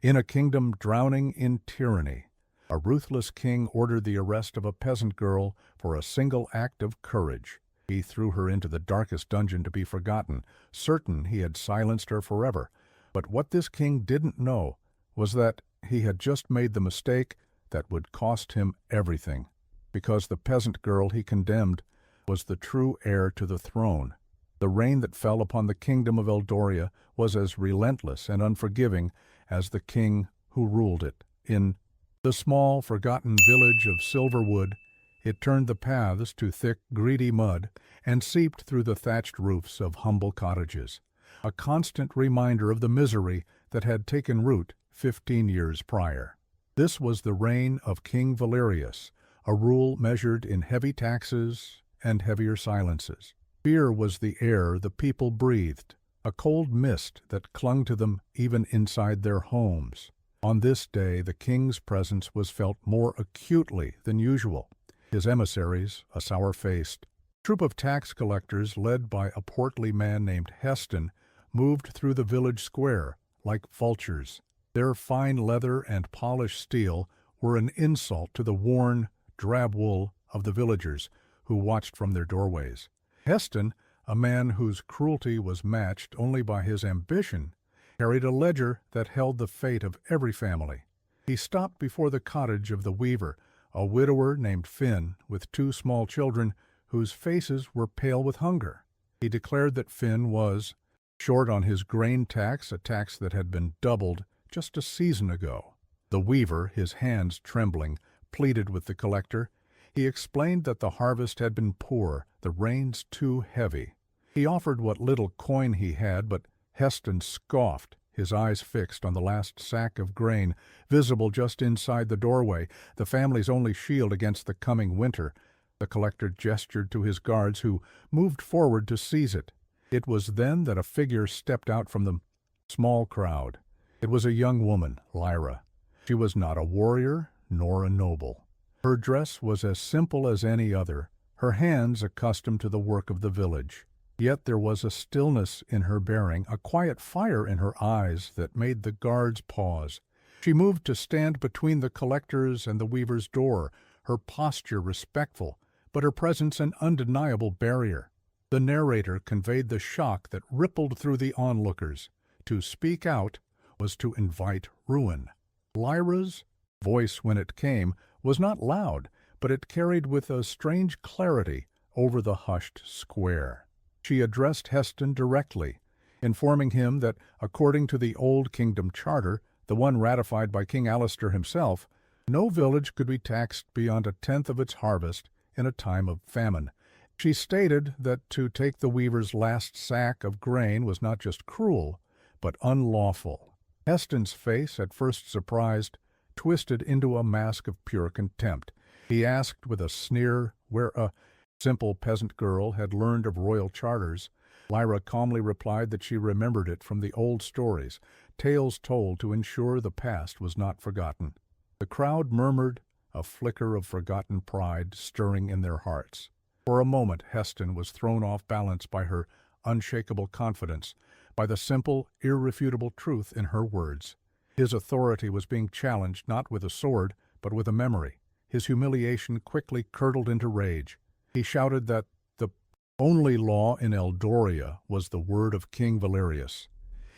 In a kingdom drowning in tyranny, a ruthless king ordered the arrest of a peasant girl for a single act of courage. He threw her into the darkest dungeon to be forgotten, certain he had silenced her forever. But what this king didn't know was that he had just made the mistake that would cost him everything, because the peasant girl he condemned was the true heir to the throne. The rain that fell upon the kingdom of Eldoria was as relentless and unforgiving as the king who ruled it. In the small, forgotten village of Silverwood, it turned the paths to thick, greedy mud and seeped through the thatched roofs of humble cottages, a constant reminder of the misery that had taken root 15 years prior. This was the reign of King Valerius, a rule measured in heavy taxes and heavier silences. Fear was the air the people breathed, a cold mist that clung to them even inside their homes. On this day, the king's presence was felt more acutely than usual. His emissaries, a sour-faced troop of tax collectors led by a portly man named Heston, moved through the village square like vultures. Their fine leather and polished steel were an insult to the worn, drab wool of the villagers who watched from their doorways. Heston, a man whose cruelty was matched only by his ambition, carried a ledger that held the fate of every family. He stopped before the cottage of the weaver, a widower named Finn with 2 small children whose faces were pale with hunger. He declared that Finn was short on his grain tax, a tax that had been doubled just a season ago. The weaver, his hands trembling, pleaded with the collector. He explained that the harvest had been poor, the rains too heavy. He offered what little coin he had, but Heston scoffed, his eyes fixed on the last sack of grain, visible just inside the doorway, the family's only shield against the coming winter. The collector gestured to his guards, who moved forward to seize it. It was then that a figure stepped out from the small crowd. It was a young woman, Lyra. She was not a warrior nor a noble. Her dress was as simple as any other, her hands accustomed to the work of the village. Yet there was a stillness in her bearing, a quiet fire in her eyes that made the guards pause. She moved to stand between the collectors and the weaver's door, her posture respectful, but her presence an undeniable barrier. The narrator conveyed the shock that rippled through the onlookers. To speak out was to invite ruin. Lyra's voice, when it came, was not loud, but it carried with a strange clarity over the hushed square. She addressed Heston directly, informing him that, according to the Old Kingdom Charter, the one ratified by King Alistair himself, no village could be taxed beyond 1/10 of its harvest in a time of famine. She stated that to take the weaver's last sack of grain was not just cruel, but unlawful. Heston's face, at first surprised, twisted into a mask of pure contempt. He asked with a sneer where a simple peasant girl had learned of royal charters. Lyra calmly replied that she remembered it from the old stories, tales told to ensure the past was not forgotten. The crowd murmured, a flicker of forgotten pride stirring in their hearts. For a moment Heston was thrown off balance by her unshakable confidence, by the simple, irrefutable truth in her words. His authority was being challenged not with a sword, but with a memory. His humiliation quickly curdled into rage. He shouted that the only law in Eldoria was the word of King Valerius.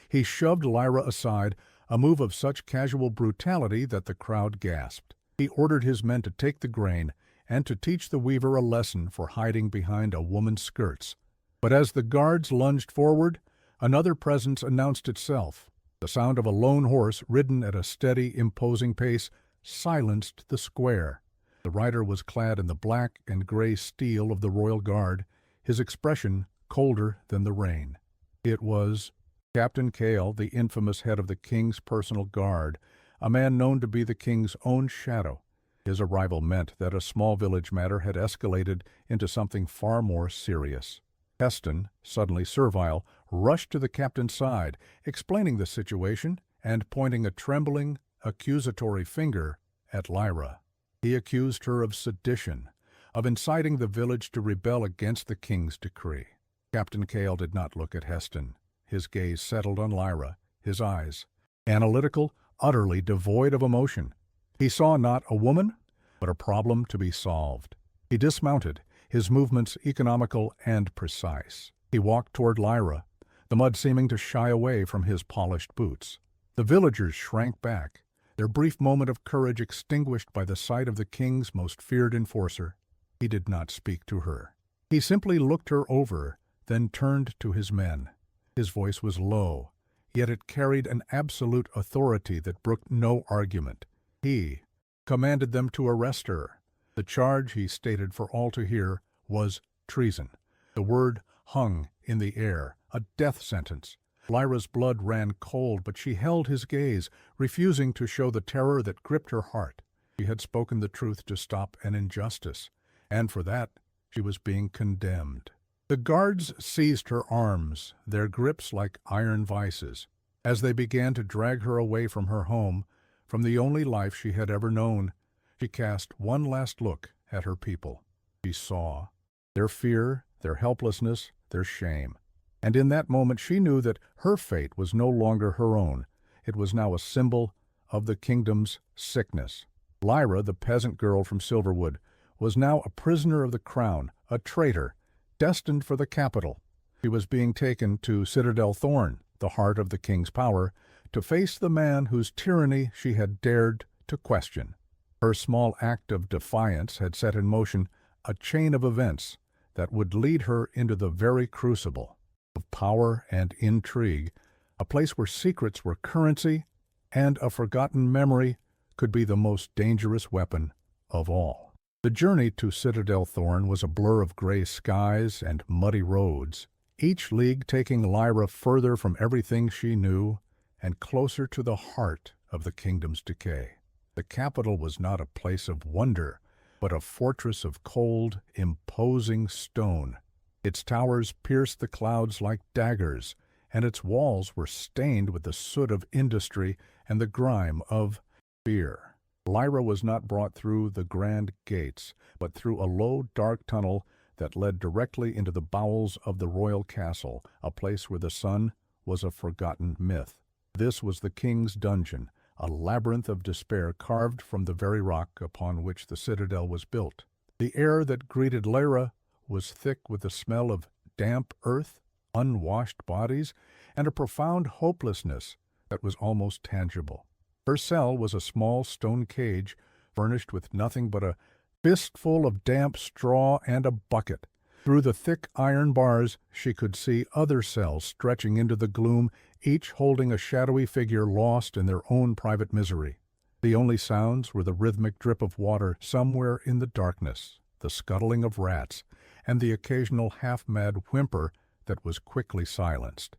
He shoved Lyra aside, a move of such casual brutality that the crowd gasped. He ordered his men to take the grain and to teach the weaver a lesson for hiding behind a woman's skirts. But as the guards lunged forward, another presence announced itself. The sound of a lone horse, ridden at a steady, imposing pace, silenced the square. The rider was clad in the black and gray steel of the Royal Guard, his expression colder than the rain. It was Captain Cale, the infamous head of the king's personal guard, a man known to be the king's own shadow. His arrival meant that a small village matter had escalated into something far more serious. Heston, suddenly servile, rushed to the captain's side, explaining the situation and pointing a trembling, accusatory finger at Lyra. He accused her of sedition, of inciting the village to rebel against the king's decree. Captain Cale did not look at Heston. His gaze settled on Lyra, his eyes, analytical, utterly devoid of emotion. He saw not a woman, but a problem to be solved. He dismounted, his movements economical and precise. He walked toward Lyra, the mud seeming to shy away from his polished boots. The villagers shrank back, their brief moment of courage extinguished by the sight of the king's most feared enforcer. He did not speak to her. He simply looked her over, then turned to his men. His voice was low, yet it carried an absolute authority that brooked no argument. He commanded them to arrest her. The charge, he stated for all to hear, was treason. The word hung in the air, a death sentence. Lyra's blood ran cold, but she held his gaze, refusing to show the terror that gripped her heart. She had spoken the truth to stop an injustice, and for that she was being condemned. The guards seized her arms, their grips like iron vices. As they began to drag her away from her home, from the only life she had ever known, she cast one last look at her people. She saw their fear, their helplessness, their shame. And in that moment she knew that her fate was no longer her own. It was now a symbol of the kingdom's sickness. Lyra, the peasant girl from Silverwood, was now a prisoner of the crown, a traitor, destined for the capital. She was being taken to Citadel Thorn, the heart of the king's power, to face the man whose tyranny she had dared to question. Her small act of defiance had set in motion a chain of events that would lead her into the very crucible of power and intrigue, a place where secrets were currency and a forgotten memory could be the most dangerous weapon of all. The journey to Citadel Thorn was a blur of gray skies and muddy roads, each league taking Lyra further from everything she knew and closer to the heart of the kingdom's decay. The capital was not a place of wonder, but a fortress of cold, imposing stone. Its towers pierced the clouds like daggers, and its walls were stained with the soot of industry and the grime of fear. Lyra was not brought through the grand gates, but through a low, dark tunnel that led directly into the bowels of the royal castle, a place where the sun was a forgotten myth. This was the king's dungeon, a labyrinth of despair carved from the very rock upon which the citadel was built. The air that greeted Lyra was thick with the smell of damp earth, unwashed bodies, and a profound hopelessness that was almost tangible. Her cell was a small stone cage furnished with nothing but a fistful of damp straw and a bucket. Through the thick iron bars she could see other cells stretching into the gloom, each holding a shadowy figure lost in their own private misery. The only sounds were the rhythmic drip of water somewhere in the darkness, the scuttling of rats, and the occasional half-mad whimper that was quickly silenced.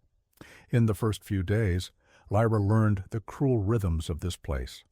In the first few days, Lyra learned the cruel rhythms of this place.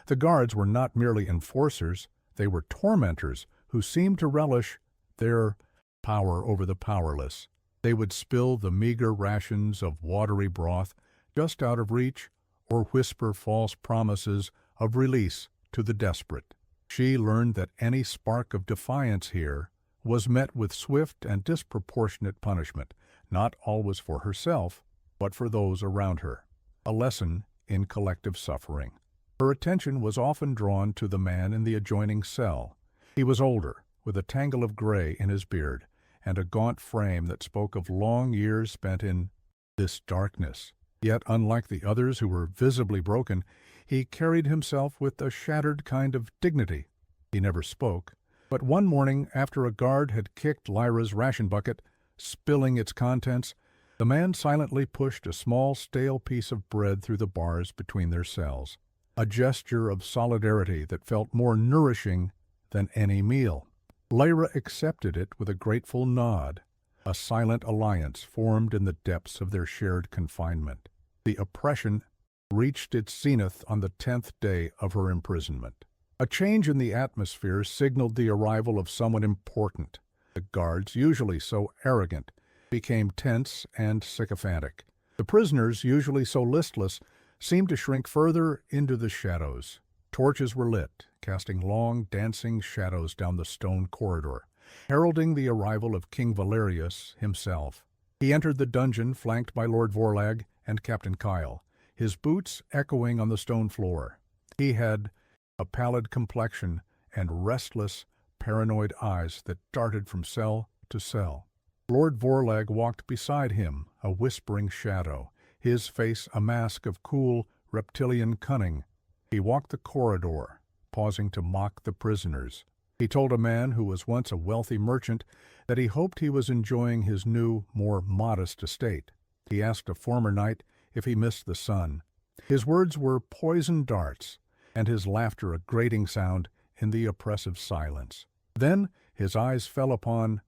The guards were not merely enforcers, they were tormentors who seemed to relish their power over the powerless. They would spill the meager rations of watery broth just out of reach or whisper false promises of release to the desperate. She learned that any spark of defiance here was met with swift and disproportionate punishment, not always for herself, but for those around her. A lesson in collective suffering. Her attention was often drawn to the man in the adjoining cell. He was older, with a tangle of gray in his beard, and a gaunt frame that spoke of long years spent in this darkness. Yet, unlike the others who were visibly broken, he carried himself with a shattered kind of dignity. He never spoke, but one morning, after a guard had kicked Lyra's ration bucket, spilling its contents, the man silently pushed a small, stale piece of bread through the bars between their cells, a gesture of solidarity that felt more nourishing than any meal. Lyra accepted it with a grateful nod, a silent alliance formed in the depths of their shared confinement. The oppression reached its zenith on the 10th day of her imprisonment. A change in the atmosphere signaled the arrival of someone important. The guards, usually so arrogant, became tense and sycophantic. The prisoners, usually so listless, seemed to shrink further into the shadows. Torches were lit, casting long, dancing shadows down the stone corridor, heralding the arrival of King Valerius himself. He entered the dungeon flanked by Lord Vorlag and Captain Kyle, his boots echoing on the stone floor. He had a pallid complexion and restless, paranoid eyes that darted from cell to cell. Lord Vorlag walked beside him, a whispering shadow, his face a mask of cool, reptilian cunning. He walked the corridor, pausing to mock the prisoners. He told a man who was once a wealthy merchant that he hoped he was enjoying his new, more modest estate. He asked a former knight if he missed the sun. His words were poisoned darts, and his laughter a grating sound in the oppressive silence. Then his eyes fell upon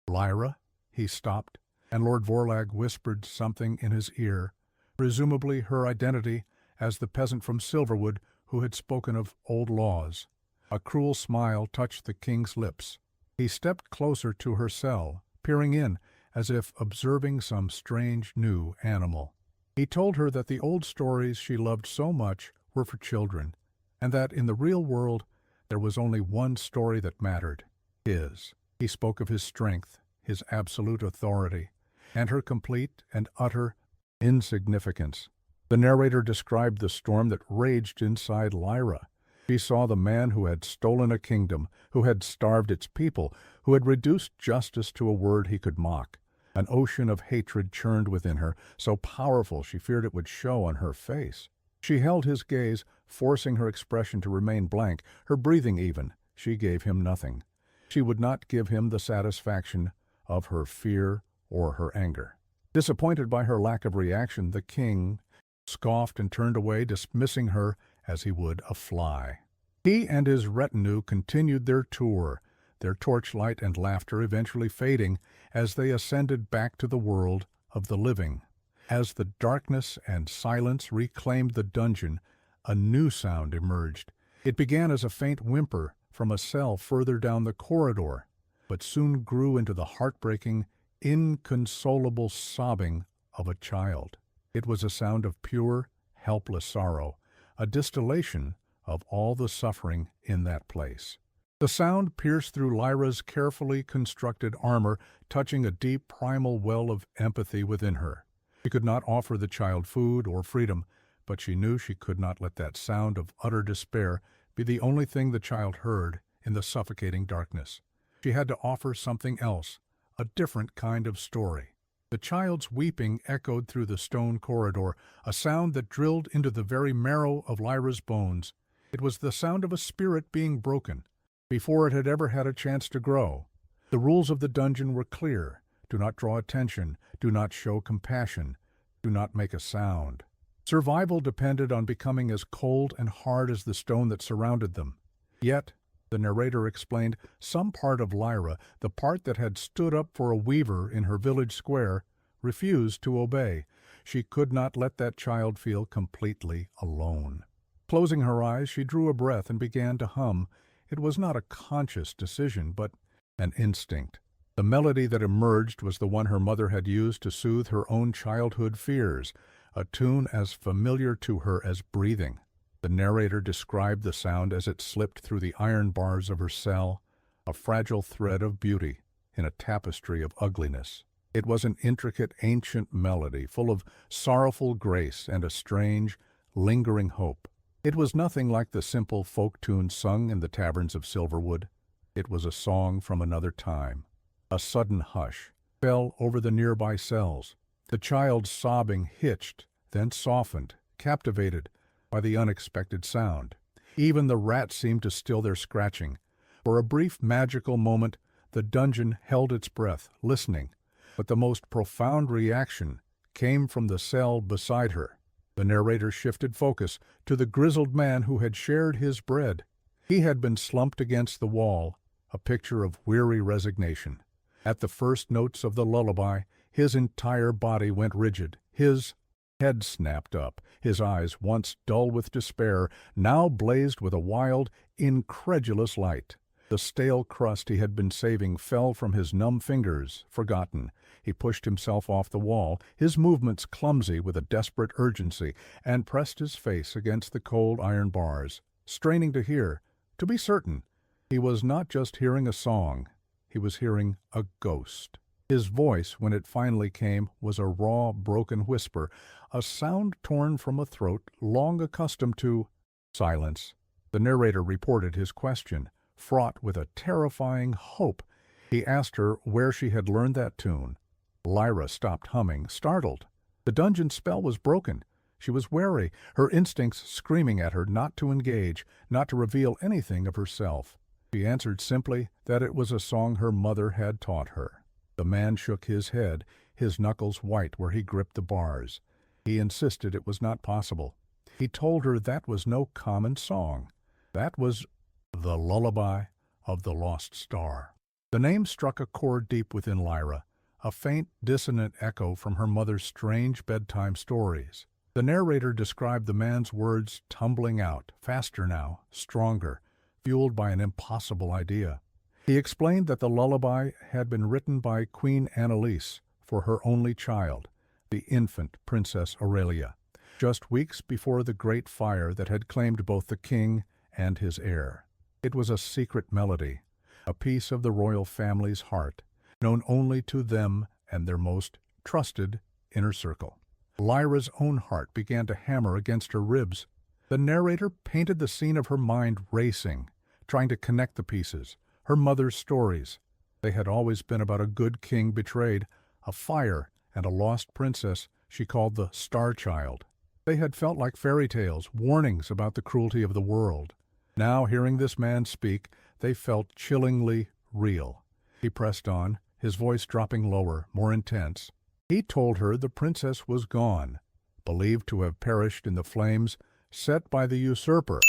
Lyra. He stopped, and Lord Vorlag whispered something in his ear, presumably her identity as the peasant from Silverwood who had spoken of old laws. A cruel smile touched the king's lips. He stepped closer to her cell, peering in as if observing some strange new animal. He told her that the old stories she loved so much were for children, and that in the real world there was only one story that mattered, his. He spoke of his strength, his absolute authority, and her complete and utter insignificance. The narrator described the storm that raged inside Lyra. She saw the man who had stolen a kingdom, who had starved its people, who had reduced justice to a word he could mock. An ocean of hatred churned within her, so powerful she feared it would show on her face. She held his gaze, forcing her expression to remain blank, her breathing even. She gave him nothing. She would not give him the satisfaction of her fear or her anger. Disappointed by her lack of reaction, the king scoffed and turned away, dismissing her as he would a fly. He and his retinue continued their tour, their torchlight and laughter eventually fading as they ascended back to the world of the living. As the darkness and silence reclaimed the dungeon, a new sound emerged. It began as a faint whimper from a cell further down the corridor, but soon grew into the heartbreaking, inconsolable sobbing of a child. It was a sound of pure, helpless sorrow, a distillation of all the suffering in that place. The sound pierced through Lyra's carefully constructed armor, touching a deep primal well of empathy within her. She could not offer the child food or freedom, but she knew she could not let that sound of utter despair be the only thing the child heard in the suffocating darkness. She had to offer something else, a different kind of story. The child's weeping echoed through the stone corridor, a sound that drilled into the very marrow of Lyra's bones. It was the sound of a spirit being broken, before it had ever had a chance to grow. The rules of the dungeon were clear. Do not draw attention, do not show compassion, do not make a sound. Survival depended on becoming as cold and hard as the stone that surrounded them. Yet, the narrator explained, some part of Lyra, the part that had stood up for a weaver in her village square, refused to obey. She could not let that child feel completely alone. Closing her eyes, she drew a breath and began to hum. It was not a conscious decision, but an instinct. The melody that emerged was the one her mother had used to soothe her own childhood fears, a tune as familiar to her as breathing. The narrator described the sound as it slipped through the iron bars of her cell, a fragile thread of beauty in a tapestry of ugliness. It was an intricate, ancient melody, full of sorrowful grace and a strange, lingering hope. It was nothing like the simple folk tunes sung in the taverns of Silverwood. It was a song from another time. A sudden hush fell over the nearby cells. The child's sobbing hitched, then softened, captivated by the unexpected sound. Even the rats seemed to still their scratching. For a brief magical moment, the dungeon held its breath, listening, but the most profound reaction came from the cell beside her. The narrator shifted focus to the grizzled man who had shared his bread. He had been slumped against the wall, a picture of weary resignation. At the first notes of the lullaby, his entire body went rigid. His head snapped up. His eyes, once dull with despair, now blazed with a wild, incredulous light. The stale crust he had been saving fell from his numb fingers, forgotten. He pushed himself off the wall, his movements clumsy with a desperate urgency, and pressed his face against the cold iron bars, straining to hear. To be certain, he was not just hearing a song. He was hearing a ghost. His voice, when it finally came, was a raw, broken whisper, a sound torn from a throat long accustomed to silence. The narrator reported his question, fraught with a terrifying hope. He asked her where she had learned that tune. Lyra stopped humming, startled. The dungeon spell was broken. She was wary, her instincts screaming at her not to engage, not to reveal anything of herself. She answered simply that it was a song her mother had taught her. The man shook his head, his knuckles white where he gripped the bars. He insisted it was not possible. He told her that was no common song. That was the lullaby of the lost star. The name struck a chord deep within Lyra, a faint, dissonant echo from her mother's strange bedtime stories. The narrator described the man's words tumbling out, faster now, stronger, fueled by an impossible idea. He explained that the lullaby had been written by Queen Annalise for her only child, the infant Princess Aurelia, just weeks before the great fire that had claimed both the king and his heir. It was a secret melody, a piece of the royal family's heart, known only to them and their most trusted inner circle. Lyra's own heart began to hammer against her ribs. The narrator painted the scene of her mind racing, trying to connect the pieces. Her mother's stories. They had always been about a good king betrayed, a fire, and a lost princess she called the Star Child. They had felt like fairy tales, warnings about the cruelty of the world. Now, hearing this man speak, they felt chillingly real. He pressed on, his voice dropping lower, more intense. He told her the princess was gone, believed to have perished in the flames set by the usurper,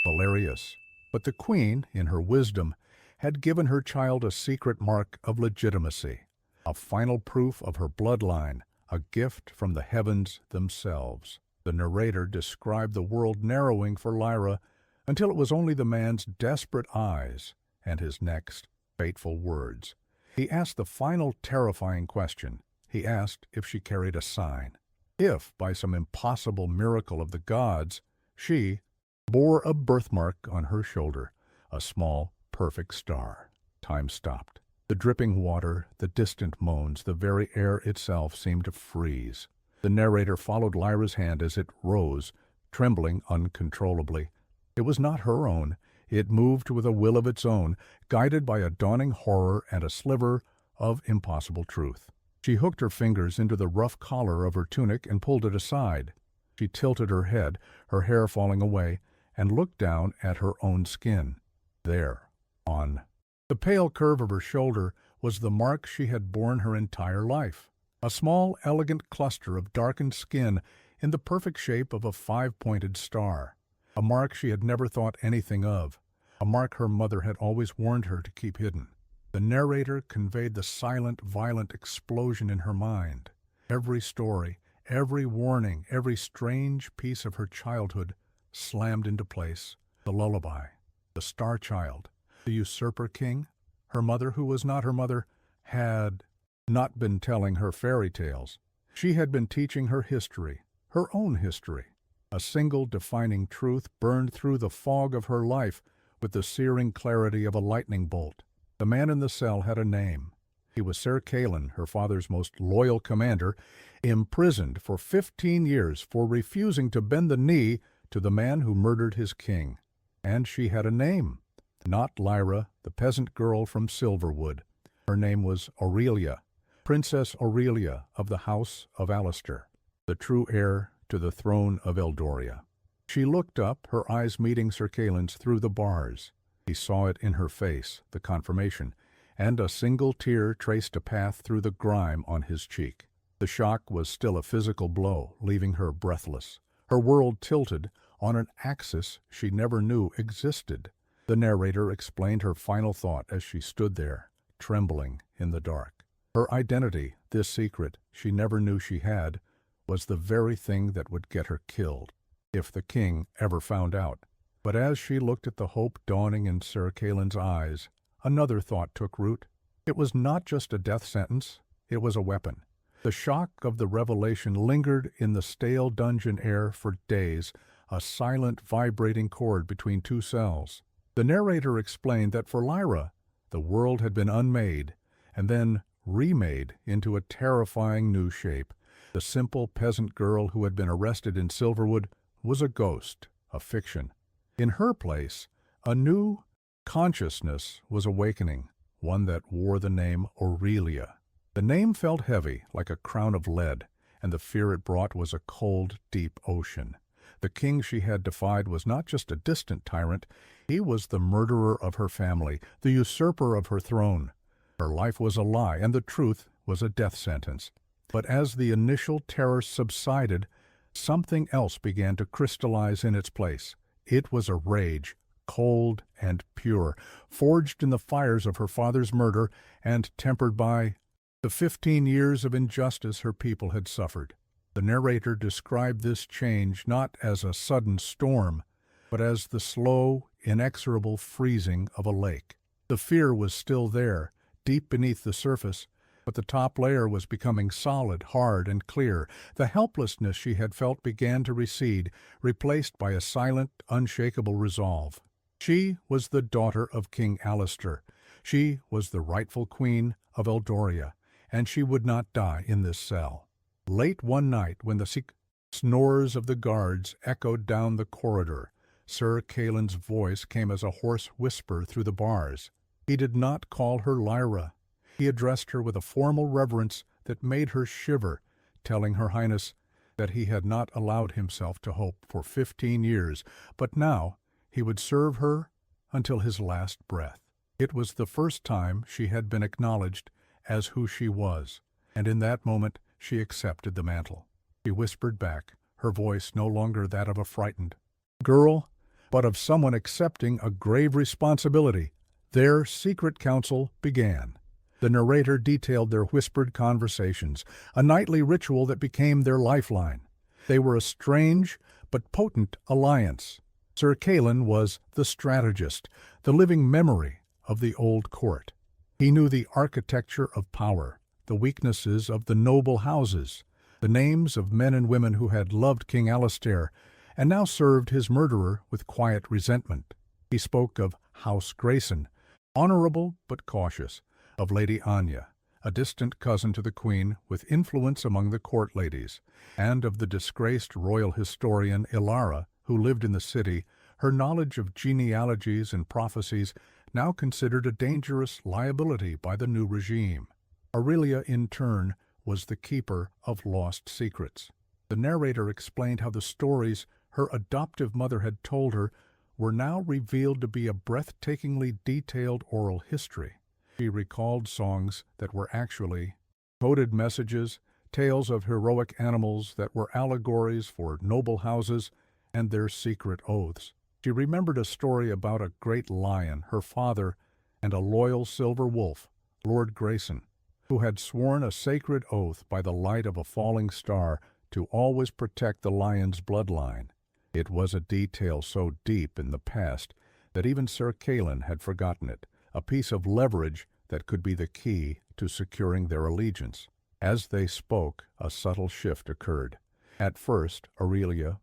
Valerius. But the queen, in her wisdom, had given her child a secret mark of legitimacy, a final proof of her bloodline, a gift from the heavens themselves. The narrator described the world narrowing for Lyra until it was only the man's desperate eyes and his next fateful words. He asked the final terrifying question. He asked if she carried a sign. If, by some impossible miracle of the gods, she bore a birthmark on her shoulder, a small, perfect star. Time stopped. The dripping water, the distant moans, the very air itself seemed to freeze. The narrator followed Lyra's hand as it rose, trembling uncontrollably. It was not her own. It moved with a will of its own, guided by a dawning horror and a sliver of impossible truth. She hooked her fingers into the rough collar of her tunic and pulled it aside. She tilted her head, her hair falling away, and looked down at her own skin. There, on the pale curve of her shoulder, was the mark she had borne her entire life. A small, elegant cluster of darkened skin in the perfect shape of a five-pointed star. A mark she had never thought anything of. A mark her mother had always warned her to keep hidden. The narrator conveyed the silent, violent explosion in her mind. Every story, every warning, every strange piece of her childhood slammed into place. The lullaby, the star child, the usurper king, her mother who was not her mother, had not been telling her fairy tales. She had been teaching her history, her own history. A single defining truth burned through the fog of her life with the searing clarity of a lightning bolt. The man in the cell had a name. He was Sir Calin, her father's most loyal commander, imprisoned for 15 years for refusing to bend the knee to the man who murdered his king. And she had a name. Not Lyra, the peasant girl from Silverwood. Her name was Aurelia, Princess Aurelia of the House of Alistair, the true heir to the throne of Eldoria. She looked up, her eyes meeting Sir Caelin's through the bars. He saw it in her face, the confirmation, and a single tear traced a path through the grime on his cheek. The shock was still a physical blow, leaving her breathless. Her world tilted on an axis she never knew existed. The narrator explained her final thought as she stood there, trembling in the dark. Her identity, this secret she never knew she had, was the very thing that would get her killed, if the king ever found out. But as she looked at the hope dawning in Sir Caelin's eyes, another thought took root. It was not just a death sentence, it was a weapon. The shock of the revelation lingered in the stale dungeon air for days, a silent, vibrating cord between two cells. The narrator explained that for Lyra, the world had been unmade and then remade into a terrifying new shape. The simple peasant girl who had been arrested in Silverwood was a ghost, a fiction. In her place, a new consciousness was awakening, one that wore the name Aurelia. The name felt heavy, like a crown of lead, and the fear it brought was a cold, deep ocean. The king she had defied was not just a distant tyrant, he was the murderer of her family, the usurper of her throne. Her life was a lie, and the truth was a death sentence. But as the initial terror subsided, something else began to crystallize in its place. It was a rage, cold and pure, forged in the fires of her father's murder and tempered by the 15 years of injustice her people had suffered. The narrator described this change not as a sudden storm, but as the slow, inexorable freezing of a lake. The fear was still there, deep beneath the surface, but the top layer was becoming solid, hard, and clear. The helplessness she had felt began to recede, replaced by a silent, unshakable resolve. She was the daughter of King Alistair. She was the rightful queen of Eldoria, and she would not die in this cell. Late one night, when the snores of the guards echoed down the corridor, Sir Caelan's voice came as a hoarse whisper through the bars. He did not call her Lyra. He addressed her with a formal reverence that made her shiver, telling Her Highness that he had not allowed himself to hope for 15 years, but now he would serve her until his last breath. It was the first time she had been acknowledged as who she was, and in that moment she accepted the mantle. She whispered back, her voice no longer that of a frightened girl, but of someone accepting a grave responsibility. Their secret council began. The narrator detailed their whispered conversations, a nightly ritual that became their lifeline. They were a strange but potent alliance. Sir Caelan was the strategist, the living memory of the old court. He knew the architecture of power, the weaknesses of the noble houses, the names of men and women who had loved King Alistair and now served his murderer with quiet resentment. He spoke of House Grayson, honorable but cautious, of Lady Anya, a distant cousin to the Queen with influence among the court ladies, and of the disgraced royal historian Ilara, who lived in the city, her knowledge of genealogies and prophecies now considered a dangerous liability by the new regime. Aurelia, in turn, was the keeper of lost secrets. The narrator explained how the stories her adoptive mother had told her were now revealed to be a breathtakingly detailed oral history. She recalled songs that were actually coded messages, tales of heroic animals that were allegories for noble houses and their secret oaths. She remembered a story about a great lion, her father, and a loyal silver wolf, Lord Grayson, who had sworn a sacred oath by the light of a falling star to always protect the lion's bloodline. It was a detail so deep in the past that even Sir Caelan had forgotten it, a piece of leverage that could be the key to securing their allegiance. As they spoke, a subtle shift occurred. At first, Aurelia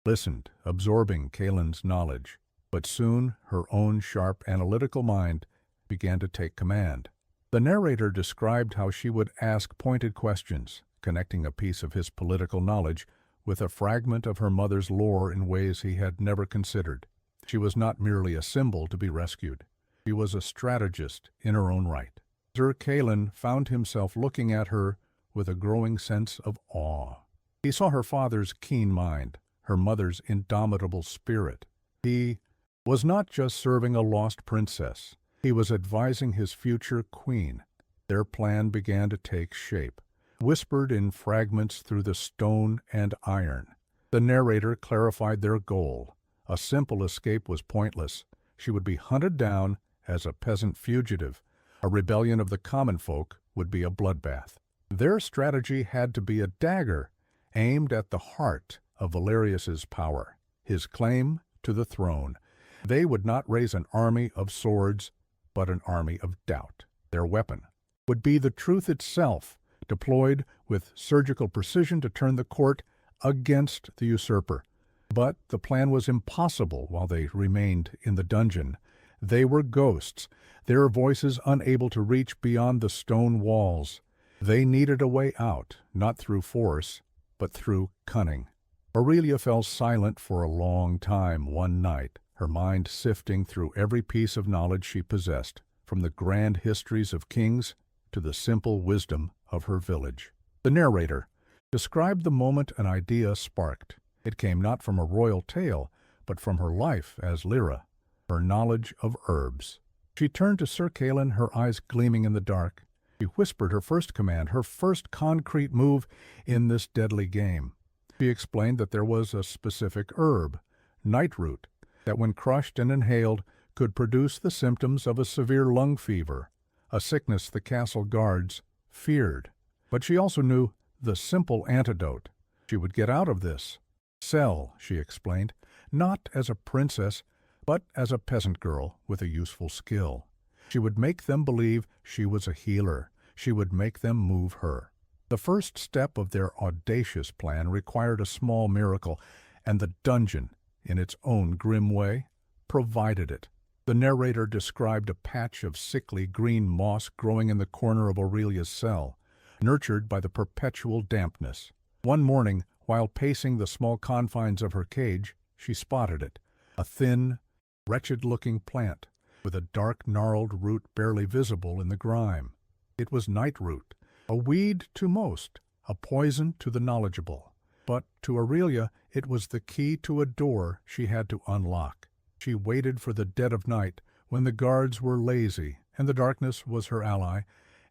listened, absorbing Caelan's knowledge, but soon her own sharp analytical mind began to take command. The narrator described how she would ask pointed questions, connecting a piece of his political knowledge with a fragment of her mother's lore in ways he had never considered. She was not merely a symbol to be rescued. She was a strategist in her own right. Sir Caelan found himself looking at her with a growing sense of awe. He saw her father's keen mind, her mother's indomitable spirit. He was not just serving a lost princess. He was advising his future queen. Their plan began to take shape, whispered in fragments through the stone and iron. The narrator clarified their goal. A simple escape was pointless. She would be hunted down as a peasant fugitive. A rebellion of the common folk would be a bloodbath. Their strategy had to be a dagger aimed at the heart of Valerius's power, his claim to the throne. They would not raise an army of swords, but an army of doubt. Their weapon would be the truth itself, deployed with surgical precision to turn the court against the usurper. But the plan was impossible while they remained in the dungeon. They were ghosts, their voices unable to reach beyond the stone walls. They needed a way out, not through force, but through cunning. Aurelia fell silent for a long time one night, her mind sifting through every piece of knowledge she possessed, from the grand histories of kings to the simple wisdom of her village. The narrator described the moment an idea sparked. It came not from a royal tale, but from her life as Lyra, her knowledge of herbs. She turned to Sir Calin, her eyes gleaming in the dark. She whispered her first command, her first concrete move in this deadly game. She explained that there was a specific herb, nightroot, that when crushed and inhaled could produce the symptoms of a severe lung fever, a sickness the castle guards feared. But she also knew the simple antidote. She would get out of this. Sell, she explained, not as a princess, but as a peasant girl with a useful skill. She would make them believe she was a healer. She would make them move her. The first step of their audacious plan required a small miracle, and the dungeon, in its own grim way, provided it. The narrator described a patch of sickly green moss growing in the corner of Aurelia's cell, nurtured by the perpetual dampness. One morning, while pacing the small confines of her cage, she spotted it, a thin, wretched-looking plant, with a dark gnarled root barely visible in the grime. It was nightroot, a weed to most, a poison to the knowledgeable. But to Aurelia it was the key to a door she had to unlock. She waited for the dead of night, when the guards were lazy and the darkness was her ally,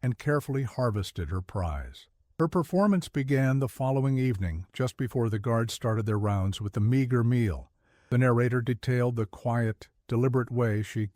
and carefully harvested her prize. Her performance began the following evening, just before the guards started their rounds with the meager meal. The narrator detailed the quiet, deliberate way she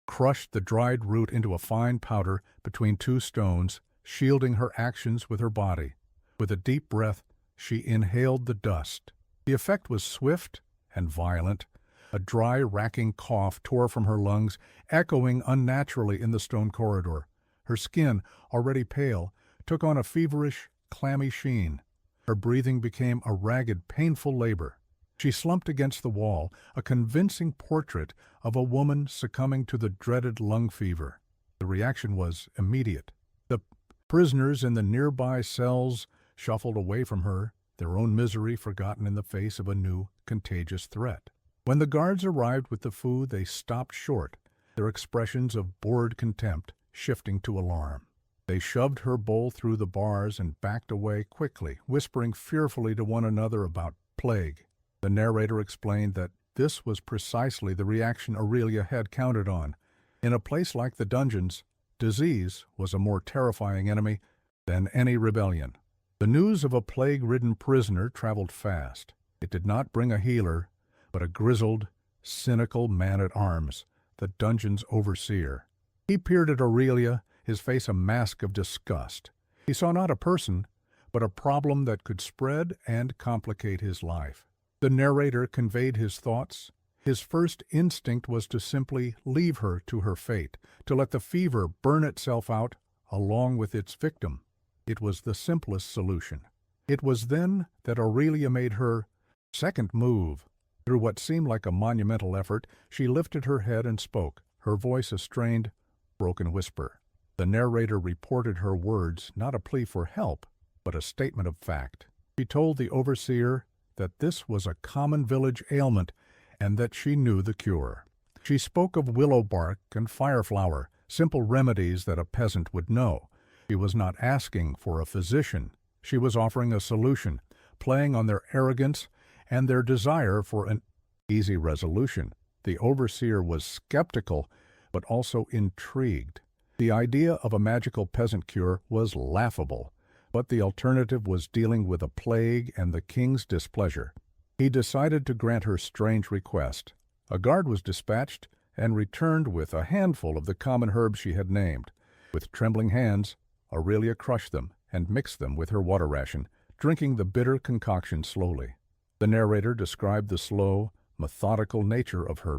crushed the dried root into a fine powder between two stones, shielding her actions with her body. With a deep breath, she inhaled the dust. The effect was swift and violent. A dry, racking cough tore from her lungs, echoing unnaturally in the stone corridor. Her skin, already pale, took on a feverish, clammy sheen. Her breathing became a ragged, painful labor. She slumped against the wall, a convincing portrait of a woman succumbing to the dreaded lung fever. The reaction was immediate. The prisoners in the nearby cells shuffled away from her, their own misery forgotten in the face of a new, contagious threat. When the guards arrived with the food, they stopped short, their expressions of bored contempt shifting to alarm. They shoved her bowl through the bars and backed away quickly, whispering fearfully to one another about plague. The narrator explained that this was precisely the reaction Aurelia had counted on. In a place like the dungeons, disease was a more terrifying enemy than any rebellion. The news of a plague-ridden prisoner traveled fast. It did not bring a healer, but a grizzled, cynical man-at-arms, the dungeon's overseer. He peered at Aurelia, his face a mask of disgust. He saw not a person, but a problem that could spread and complicate his life. The narrator conveyed his thoughts. His first instinct was to simply leave her to her fate, to let the fever burn itself out along with its victim. It was the simplest solution. It was then that Aurelia made her second move. Through what seemed like a monumental effort, she lifted her head and spoke, her voice a strained, broken whisper. The narrator reported her words, not a plea for help, but a statement of fact. She told the overseer that this was a common village ailment and that she knew the cure. She spoke of willow bark and fireflower, simple remedies that a peasant would know. She was not asking for a physician. She was offering a solution, playing on their arrogance and their desire for an easy resolution. The overseer was skeptical, but also intrigued. The idea of a magical peasant cure was laughable, but the alternative was dealing with a plague and the king's displeasure. He decided to grant her strange request. A guard was dispatched and returned with a handful of the common herbs she had named. With trembling hands, Aurelia crushed them and mixed them with her water ration, drinking the bitter concoction slowly. The narrator described the slow, methodical nature of her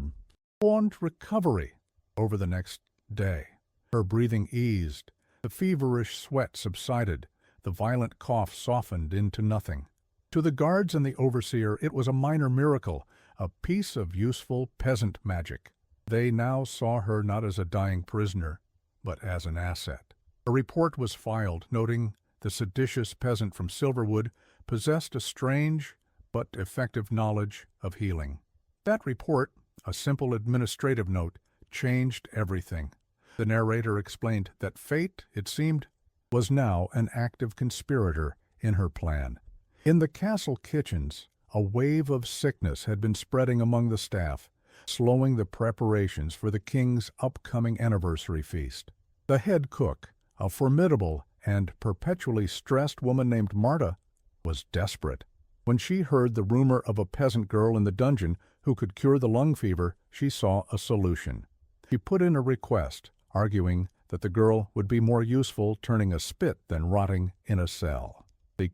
prompt recovery over the next day. Her breathing eased, the feverish sweat subsided, the violent cough softened into nothing. To the guards and the overseer, it was a minor miracle, a piece of useful peasant magic. They now saw her not as a dying prisoner, but as an asset. A report was filed noting the seditious peasant from Silverwood possessed a strange but effective knowledge of healing. That report, a simple administrative note, changed everything. The narrator explained that fate, it seemed, was now an active conspirator in her plan. In the castle kitchens, a wave of sickness had been spreading among the staff, slowing the preparations for the king's upcoming anniversary feast. The head cook, a formidable and perpetually stressed woman named Marta, was desperate. When she heard the rumor of a peasant girl in the dungeon who could cure the lung fever, she saw a solution. She put in a request, arguing that the girl would be more useful turning a spit than rotting in a cell. The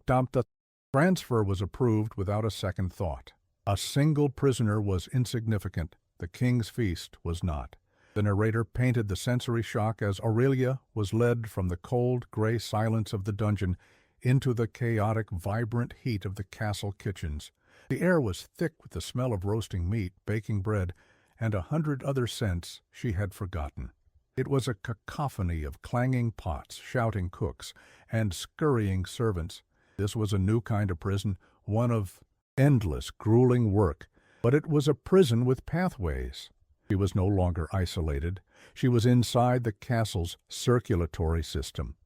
transfer was approved without a second thought. A single prisoner was insignificant. The king's feast was not. The narrator painted the sensory shock as Aurelia was led from the cold, gray silence of the dungeon into the chaotic, vibrant heat of the castle kitchens. The air was thick with the smell of roasting meat, baking bread, and 100 other scents she had forgotten. It was a cacophony of clanging pots, shouting cooks, and scurrying servants. This was a new kind of prison, one of endless, grueling work, but it was a prison with pathways. She was no longer isolated. She was inside the castle's circulatory system.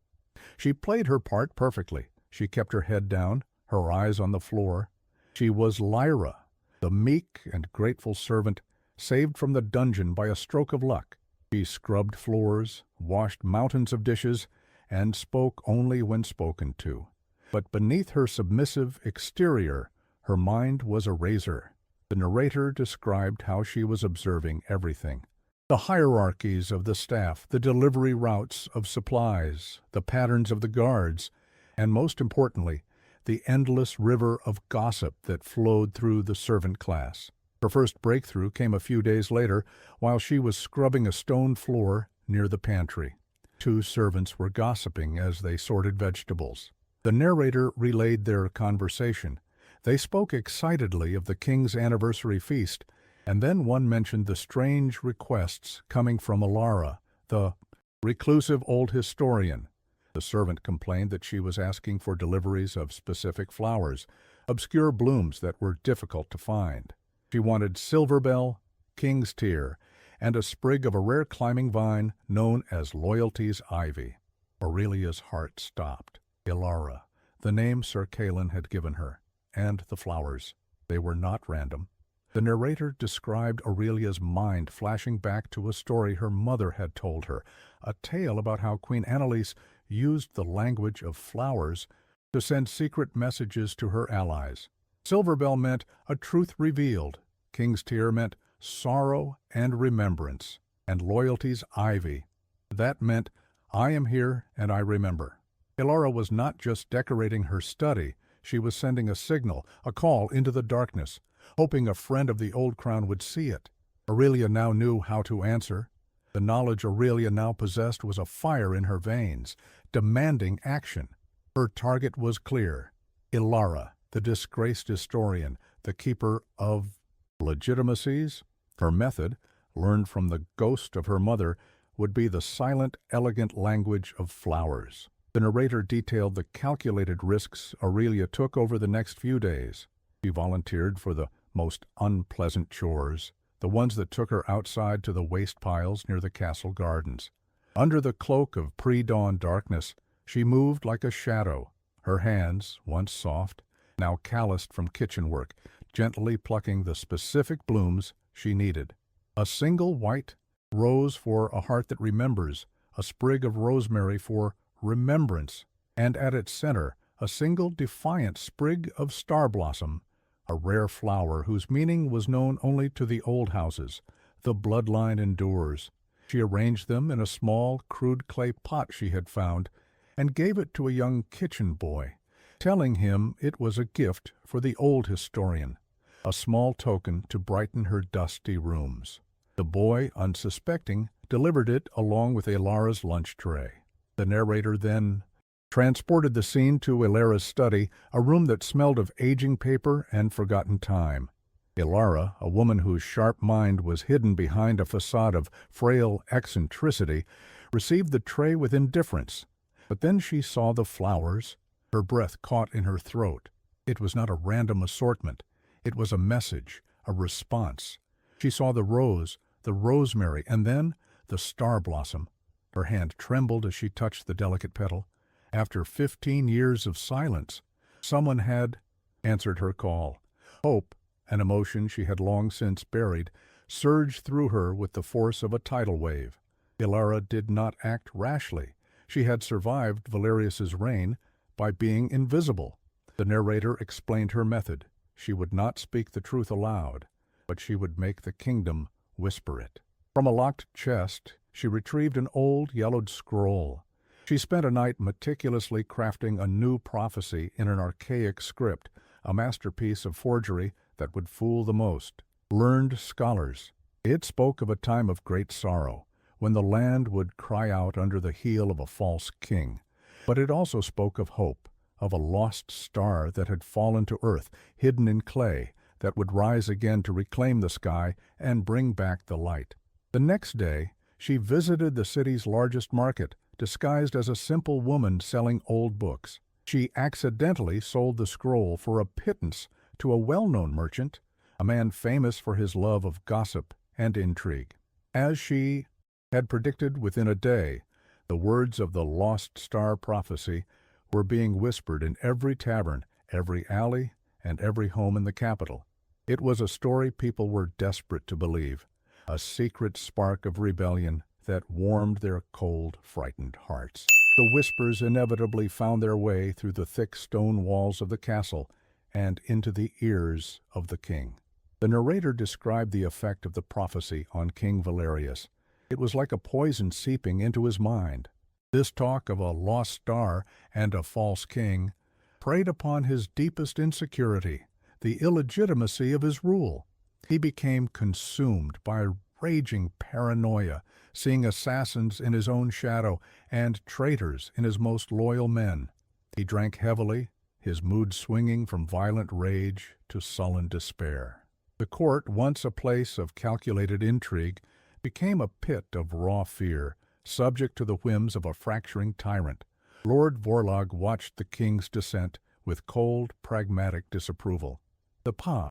She played her part perfectly. She kept her head down, her eyes on the floor. She was Lyra, the meek and grateful servant, saved from the dungeon by a stroke of luck. She scrubbed floors, washed mountains of dishes, and spoke only when spoken to. But beneath her submissive exterior, her mind was a razor. The narrator described how she was observing everything. The hierarchies of the staff, the delivery routes of supplies, the patterns of the guards, and most importantly, the endless river of gossip that flowed through the servant class. Her first breakthrough came a few days later while she was scrubbing a stone floor near the pantry. 2 servants were gossiping as they sorted vegetables. The narrator relayed their conversation. They spoke excitedly of the king's anniversary feast, and then one mentioned the strange requests coming from Alara, the reclusive old historian. The servant complained that she was asking for deliveries of specific flowers, obscure blooms that were difficult to find. She wanted silverbell, king's tear, and a sprig of a rare climbing vine known as Loyalty's ivy. Aurelia's heart stopped. Ilara, the name Sir Calin had given her, and the flowers. They were not random. The narrator described Aurelia's mind flashing back to a story her mother had told her, a tale about how Queen Annalise used the language of flowers to send secret messages to her allies. Silverbell meant a truth revealed. King's tear meant sorrow and remembrance. And Loyalty's ivy, that meant I am here and I remember. Ilara was not just decorating her study. She was sending a signal, a call into the darkness, hoping a friend of the old crown would see it. Aurelia now knew how to answer. The knowledge Aurelia now possessed was a fire in her veins, demanding action. Her target was clear. Ilara, the disgraced historian, the keeper of legitimacies. Her method, learned from the ghost of her mother, would be the silent, elegant language of flowers. The narrator detailed the calculated risks Aurelia took over the next few days. She volunteered for the most unpleasant chores, the ones that took her outside to the waste piles near the castle gardens. Under the cloak of pre-dawn darkness, she moved like a shadow, her hands, once soft, now calloused from kitchen work, gently plucking the specific blooms she needed. A single white rose for a heart that remembers, a sprig of rosemary for remembrance, and at its center, a single defiant sprig of star blossom, a rare flower whose meaning was known only to the old houses. The bloodline endures. She arranged them in a small, crude clay pot she had found, and gave it to a young kitchen boy, telling him it was a gift for the old historian, a small token to brighten her dusty rooms. The boy, unsuspecting, delivered it along with Ilara's lunch tray. The narrator then transported the scene to Ilara's study, a room that smelled of aging paper and forgotten time. Ilara, a woman whose sharp mind was hidden behind a facade of frail eccentricity, received the tray with indifference. But then she saw the flowers. Her breath caught in her throat. It was not a random assortment. It was a message, a response. She saw the rose, the rosemary, and then the star blossom. Her hand trembled as she touched the delicate petal. After 15 years of silence, someone had answered her call. Hope, an emotion she had long since buried, surged through her with the force of a tidal wave. Ilara did not act rashly. She had survived Valerius's reign by being invisible. The narrator explained her method. She would not speak the truth aloud, but she would make the kingdom whisper it. From a locked chest, she retrieved an old, yellowed scroll. She spent a night meticulously crafting a new prophecy in an archaic script, a masterpiece of forgery that would fool the most learned scholars. It spoke of a time of great sorrow, when the land would cry out under the heel of a false king. But it also spoke of hope, of a lost star that had fallen to earth, hidden in clay, that would rise again to reclaim the sky and bring back the light. The next day, she visited the city's largest market, disguised as a simple woman selling old books. She accidentally sold the scroll for a pittance to a well-known merchant, a man famous for his love of gossip and intrigue. As she had predicted, within a day, the words of the lost star prophecy were being whispered in every tavern, every alley, and every home in the capital. It was a story people were desperate to believe, a secret spark of rebellion that warmed their cold, frightened hearts. The whispers inevitably found their way through the thick stone walls of the castle and into the ears of the king. The narrator described the effect of the prophecy on King Valerius. It was like a poison seeping into his mind. This talk of a lost star and a false king preyed upon his deepest insecurity, the illegitimacy of his rule. He became consumed by raging paranoia, seeing assassins in his own shadow and traitors in his most loyal men. He drank heavily, his mood swinging from violent rage to sullen despair. The court, once a place of calculated intrigue, became a pit of raw fear, subject to the whims of a fracturing tyrant. Lord Vorlog watched the king's descent with cold, pragmatic disapproval. The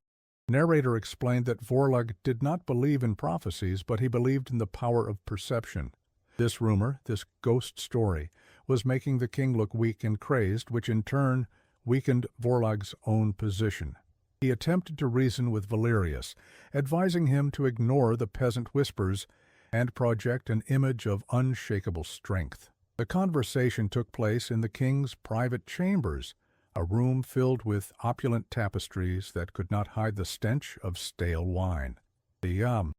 narrator explained that Vorlog did not believe in prophecies, but he believed in the power of perception. This rumor, this ghost story, was making the king look weak and crazed, which in turn weakened Vorlog's own position. He attempted to reason with Valerius, advising him to ignore the peasant whispers and project an image of unshakable strength. The conversation took place in the king's private chambers, a room filled with opulent tapestries that could not hide the stench of stale wine. The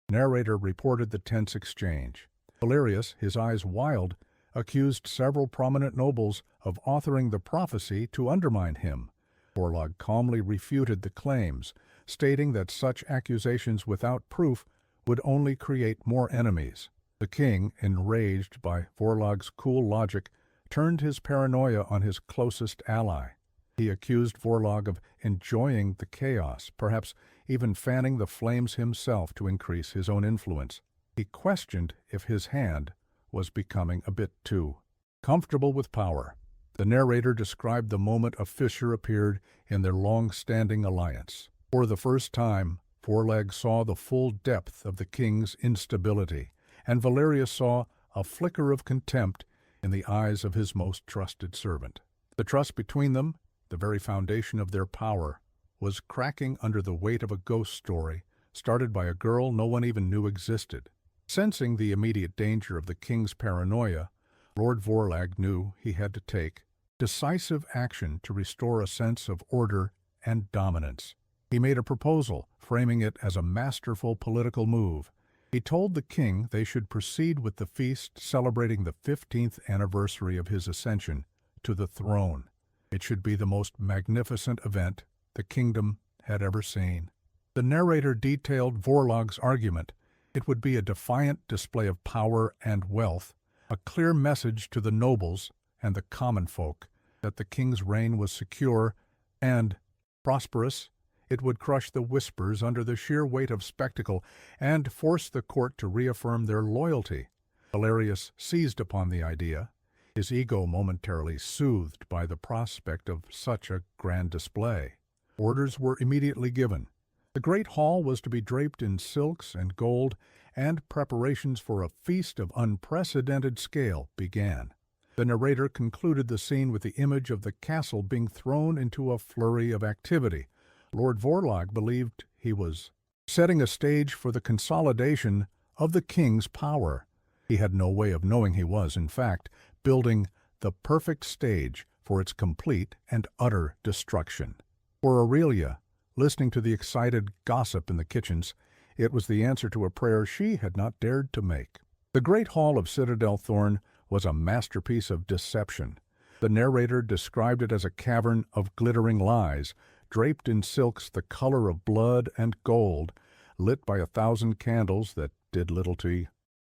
narrator reported the tense exchange. Valerius, his eyes wild, accused several prominent nobles of authoring the prophecy to undermine him. Vorlog calmly refuted the claims, stating that such accusations without proof would only create more enemies. The king, enraged by Vorlog's cool logic, turned his paranoia on his closest ally. He accused Vorlog of enjoying the chaos, perhaps even fanning the flames himself to increase his own influence. He questioned if his hand was becoming a bit too comfortable with power. The narrator described the moment a fissure appeared in their long-standing alliance. For the first time, Vorlog saw the full depth of the king's instability, and Valerius saw a flicker of contempt in the eyes of his most trusted servant. The trust between them, the very foundation of their power, was cracking under the weight of a ghost story started by a girl no one even knew existed. Sensing the immediate danger of the king's paranoia, Lord Vorlog knew he had to take decisive action to restore a sense of order and dominance. He made a proposal, framing it as a masterful political move. He told the king they should proceed with the feast celebrating the 15th anniversary of his ascension to the throne. It should be the most magnificent event the kingdom had ever seen. The narrator detailed Vorlog's argument. It would be a defiant display of power and wealth, a clear message to the nobles and the common folk that the king's reign was secure and prosperous. It would crush the whispers under the sheer weight of spectacle and force the court to reaffirm their loyalty. Valerius seized upon the idea, his ego momentarily soothed by the prospect of such a grand display. Orders were immediately given. The great hall was to be draped in silks and gold, and preparations for a feast of unprecedented scale began. The narrator concluded the scene with the image of the castle being thrown into a flurry of activity. Lord Vorlag believed he was setting a stage for the consolidation of the king's power. He had no way of knowing he was, in fact, building the perfect stage for its complete and utter destruction. For Aurelia, listening to the excited gossip in the kitchens, it was the answer to a prayer she had not dared to make. The great hall of Citadel Thorn was a masterpiece of deception. The narrator described it as a cavern of glittering lies, draped in silks the color of blood and gold, lit by 1,000 candles that did little to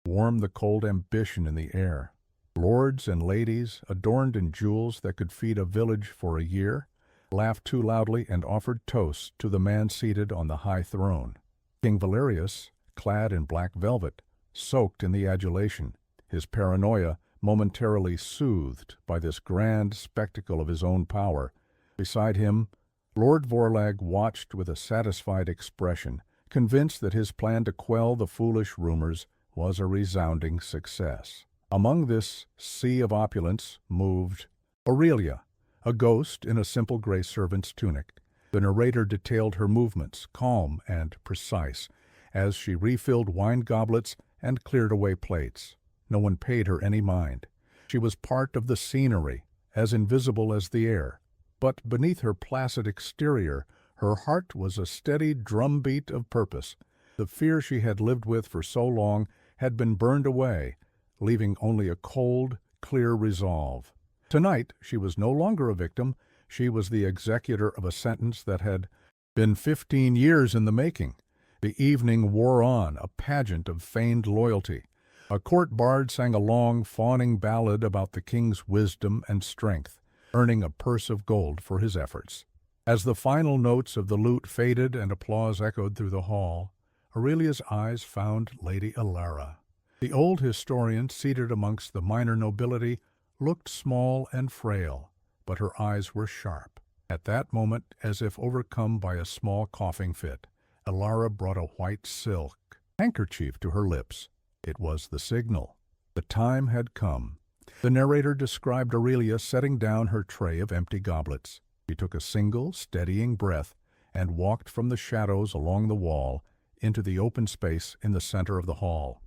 warm the cold ambition in the air. Lords and ladies, adorned in jewels that could feed a village for a year, laughed too loudly and offered toasts to the man seated on the high throne. King Valerius, clad in black velvet, soaked in the adulation, his paranoia momentarily soothed by this grand spectacle of his own power. Beside him, Lord Vorlag watched with a satisfied expression, convinced that his plan to quell the foolish rumors was a resounding success. Among this sea of opulence moved Aurelia, a ghost in a simple gray servant's tunic. The narrator detailed her movements, calm and precise, as she refilled wine goblets and cleared away plates. No one paid her any mind. She was part of the scenery, as invisible as the air. But beneath her placid exterior, her heart was a steady drumbeat of purpose. The fear she had lived with for so long had been burned away, leaving only a cold, clear resolve. Tonight she was no longer a victim. She was the executor of a sentence that had been 15 years in the making. The evening wore on, a pageant of feigned loyalty. A court bard sang a long, fawning ballad about the king's wisdom and strength, earning a purse of gold for his efforts. As the final notes of the lute faded and applause echoed through the hall, Aurelia's eyes found Lady Alara. The old historian, seated amongst the minor nobility, looked small and frail, but her eyes were sharp. At that moment, as if overcome by a small coughing fit, Alara brought a white silk handkerchief to her lips. It was the signal. The time had come. The narrator described Aurelia setting down her tray of empty goblets. She took a single, steadying breath and walked from the shadows along the wall into the open space in the center of the hall.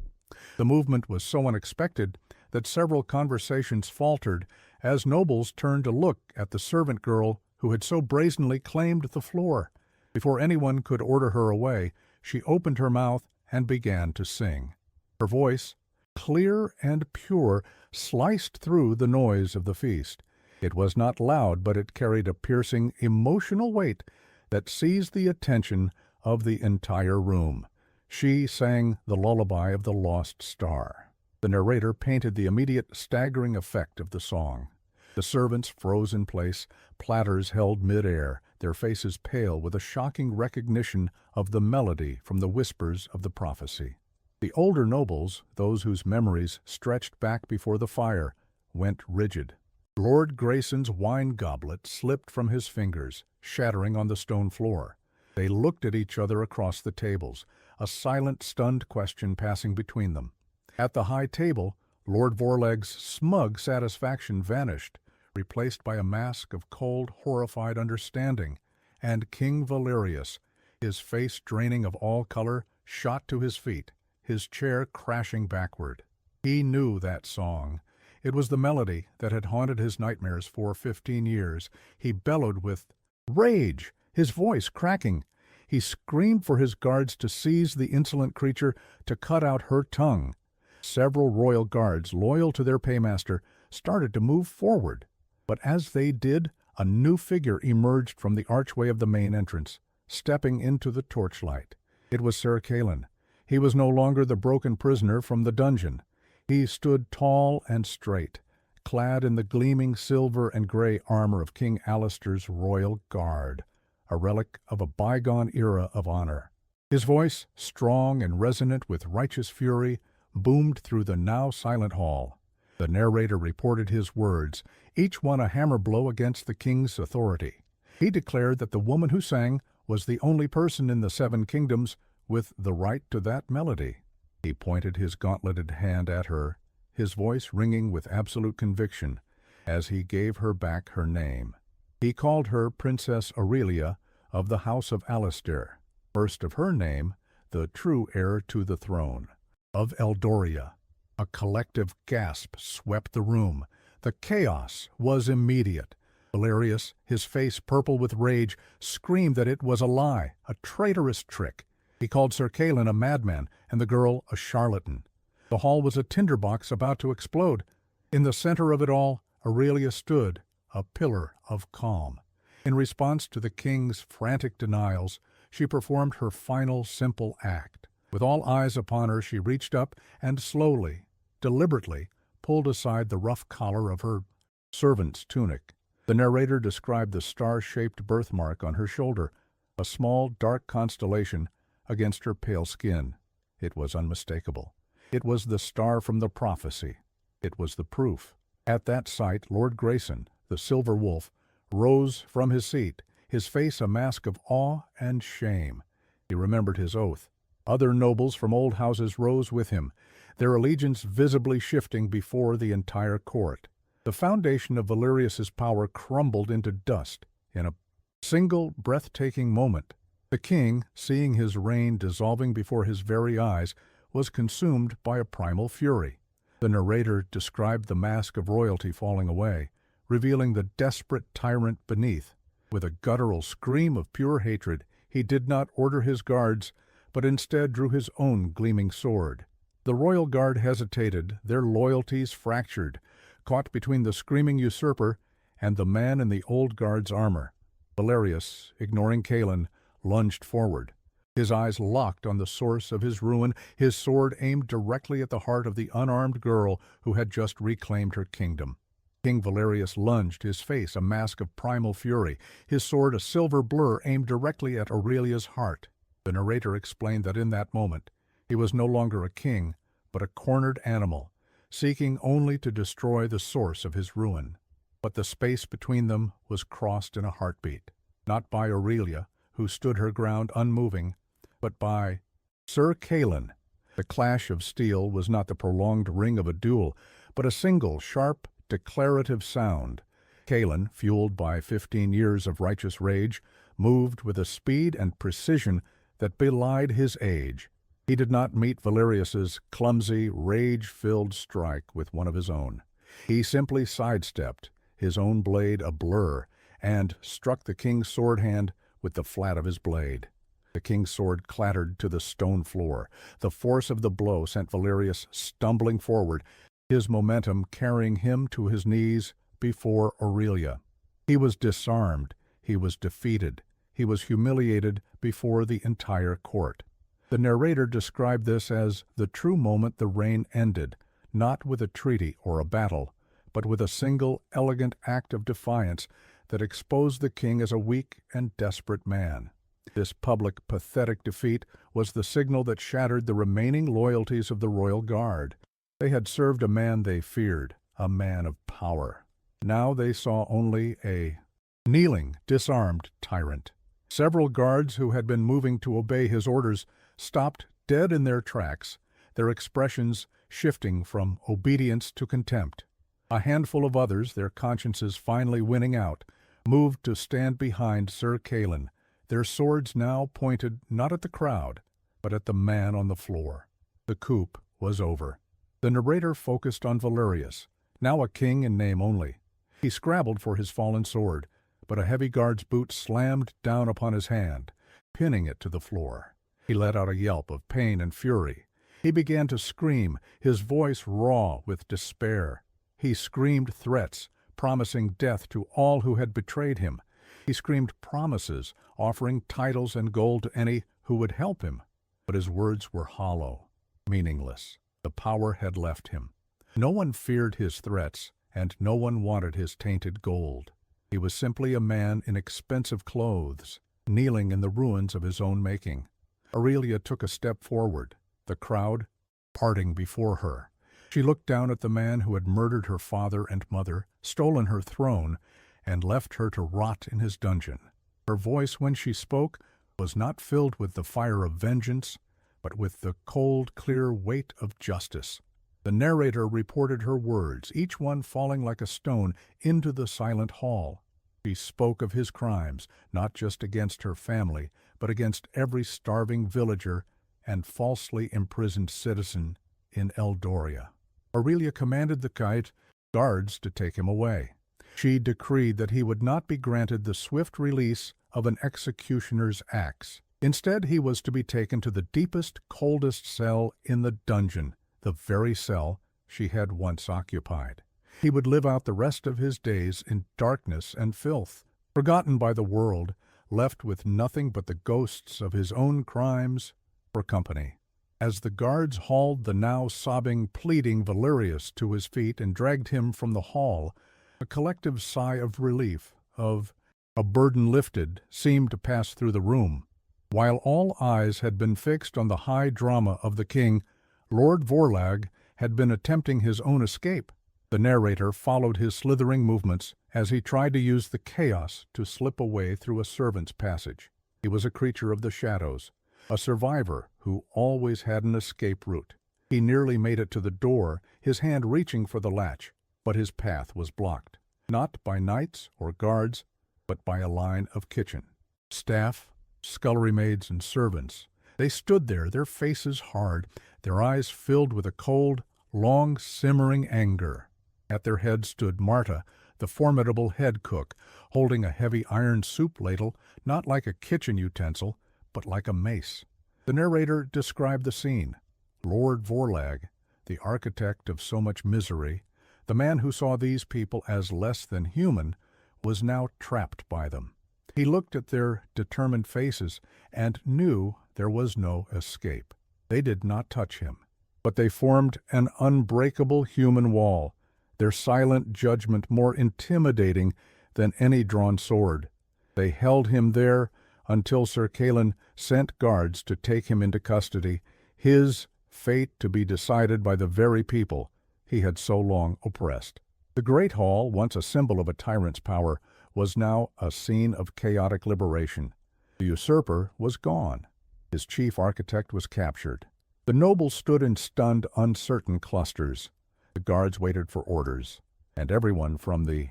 The movement was so unexpected that several conversations faltered as nobles turned to look at the servant girl who had so brazenly claimed the floor. Before anyone could order her away, she opened her mouth and began to sing. Her voice, clear and pure, sliced through the noise of the feast. It was not loud, but it carried a piercing, emotional weight that seized the attention of the entire room. She sang the lullaby of the lost star. The narrator painted the immediate staggering effect of the song. The servants froze in place, platters held mid-air, their faces pale with a shocking recognition of the melody from the whispers of the prophecy. The older nobles, those whose memories stretched back before the fire, went rigid. Lord Grayson's wine goblet slipped from his fingers, shattering on the stone floor. They looked at each other across the tables, a silent, stunned question passing between them. At the high table, Lord Vorlag's smug satisfaction vanished, replaced by a mask of cold, horrified understanding, and King Valerius, his face draining of all color, shot to his feet, his chair crashing backward. He knew that song. It was the melody that had haunted his nightmares for 15 years. He bellowed with rage, his voice cracking. He screamed for his guards to seize the insolent creature, to cut out her tongue. Several royal guards, loyal to their paymaster, started to move forward. But as they did, a new figure emerged from the archway of the main entrance, stepping into the torchlight. It was Sir Calin. He was no longer the broken prisoner from the dungeon. He stood tall and straight, clad in the gleaming silver and gray armor of King Alistair's royal guard. a relic of a bygone era of honor. His voice, strong and resonant with righteous fury, boomed through the now silent hall. The narrator reported his words, each one a hammer blow against the king's authority. He declared that the woman who sang was the only person in the 7 kingdoms with the right to that melody. He pointed his gauntleted hand at her, his voice ringing with absolute conviction, as he gave her back her name. He called her Princess Aurelia of the House of Alastair, first of her name, the true heir to the throne. Of Eldoria. A collective gasp swept the room. The chaos was immediate. Valerius, his face purple with rage, screamed that it was a lie, a traitorous trick. He called Sir Calin a madman and the girl a charlatan. The hall was a tinderbox about to explode. In the center of it all, Aurelia stood, a pillar of calm. In response to the king's frantic denials, she performed her final simple act. With all eyes upon her, she reached up and slowly, deliberately, pulled aside the rough collar of her servant's tunic. The narrator described the star-shaped birthmark on her shoulder, a small, dark constellation against her pale skin. It was unmistakable. It was the star from the prophecy. It was the proof. At that sight, Lord Grayson, the silver wolf, rose from his seat, his face a mask of awe and shame. He remembered his oath. Other nobles from old houses rose with him, their allegiance visibly shifting before the entire court. The foundation of Valerius's power crumbled into dust in a single breathtaking moment. The king, seeing his reign dissolving before his very eyes, was consumed by a primal fury. The narrator described the mask of royalty falling away, revealing the desperate tyrant beneath. With a guttural scream of pure hatred, he did not order his guards, but instead drew his own gleaming sword. The royal guard hesitated, their loyalties fractured, caught between the screaming usurper and the man in the old guard's armor. Valerius, ignoring Calin, lunged forward. His eyes locked on the source of his ruin, his sword aimed directly at the heart of the unarmed girl who had just reclaimed her kingdom. King Valerius lunged, his face a mask of primal fury, his sword a silver blur aimed directly at Aurelia's heart. The narrator explained that in that moment, he was no longer a king, but a cornered animal, seeking only to destroy the source of his ruin. But the space between them was crossed in a heartbeat, not by Aurelia, who stood her ground unmoving, but by Sir Calin. The clash of steel was not the prolonged ring of a duel, but a single, sharp, declarative sound. Calin, fueled by 15 years of righteous rage, moved with a speed and precision that belied his age. He did not meet Valerius's clumsy, rage-filled strike with one of his own. He simply sidestepped, his own blade a blur, and struck the king's sword hand with the flat of his blade. The king's sword clattered to the stone floor. The force of the blow sent Valerius stumbling forward, his momentum carrying him to his knees before Aurelia. He was disarmed, he was defeated, he was humiliated before the entire court. The narrator described this as the true moment the reign ended, not with a treaty or a battle, but with a single, elegant act of defiance that exposed the king as a weak and desperate man. This public, pathetic defeat was the signal that shattered the remaining loyalties of the royal guard. They had served a man they feared, a man of power. Now they saw only a kneeling, disarmed tyrant. Several guards who had been moving to obey his orders stopped dead in their tracks, their expressions shifting from obedience to contempt. A handful of others, their consciences finally winning out, moved to stand behind Sir Calin, their swords now pointed not at the crowd, but at the man on the floor. The coup was over. The narrator focused on Valerius, now a king in name only. He scrabbled for his fallen sword, but a heavy guard's boot slammed down upon his hand, pinning it to the floor. He let out a yelp of pain and fury. He began to scream, his voice raw with despair. He screamed threats, promising death to all who had betrayed him. He screamed promises, offering titles and gold to any who would help him. But his words were hollow, meaningless. The power had left him. No one feared his threats, and no one wanted his tainted gold. He was simply a man in expensive clothes, kneeling in the ruins of his own making. Aurelia took a step forward, the crowd parting before her. She looked down at the man who had murdered her father and mother, stolen her throne, and left her to rot in his dungeon. Her voice, when she spoke, was not filled with the fire of vengeance, but with the cold, clear weight of justice. The narrator reported her words, each one falling like a stone into the silent hall. She spoke of his crimes, not just against her family, but against every starving villager and falsely imprisoned citizen in Eldoria. Aurelia commanded the guards to take him away. She decreed that he would not be granted the swift release of an executioner's axe. Instead, he was to be taken to the deepest, coldest cell in the dungeon, the very cell she had once occupied. He would live out the rest of his days in darkness and filth, forgotten by the world, left with nothing but the ghosts of his own crimes for company. As the guards hauled the now sobbing, pleading Valerius to his feet and dragged him from the hall, a collective sigh of relief, of a burden lifted, seemed to pass through the room. While all eyes had been fixed on the high drama of the king, Lord Vorlag had been attempting his own escape. The narrator followed his slithering movements as he tried to use the chaos to slip away through a servant's passage. He was a creature of the shadows, a survivor who always had an escape route. He nearly made it to the door, his hand reaching for the latch, but his path was blocked, not by knights or guards, but by a line of kitchen staff, scullery maids, and servants. They stood there, their faces hard, their eyes filled with a cold, long, simmering anger. At their head stood Marta, the formidable head cook, holding a heavy iron soup ladle, not like a kitchen utensil, but like a mace. The narrator described the scene. Lord Vorlag, the architect of so much misery, the man who saw these people as less than human, was now trapped by them. He looked at their determined faces and knew there was no escape. They did not touch him, but they formed an unbreakable human wall, their silent judgment more intimidating than any drawn sword. They held him there until Sir Calin sent guards to take him into custody, his fate to be decided by the very people he had so long oppressed. The great hall, once a symbol of a tyrant's power, was now a scene of chaotic liberation. The usurper was gone. His chief architect was captured. The nobles stood in stunned, uncertain clusters. The guards waited for orders, and everyone from the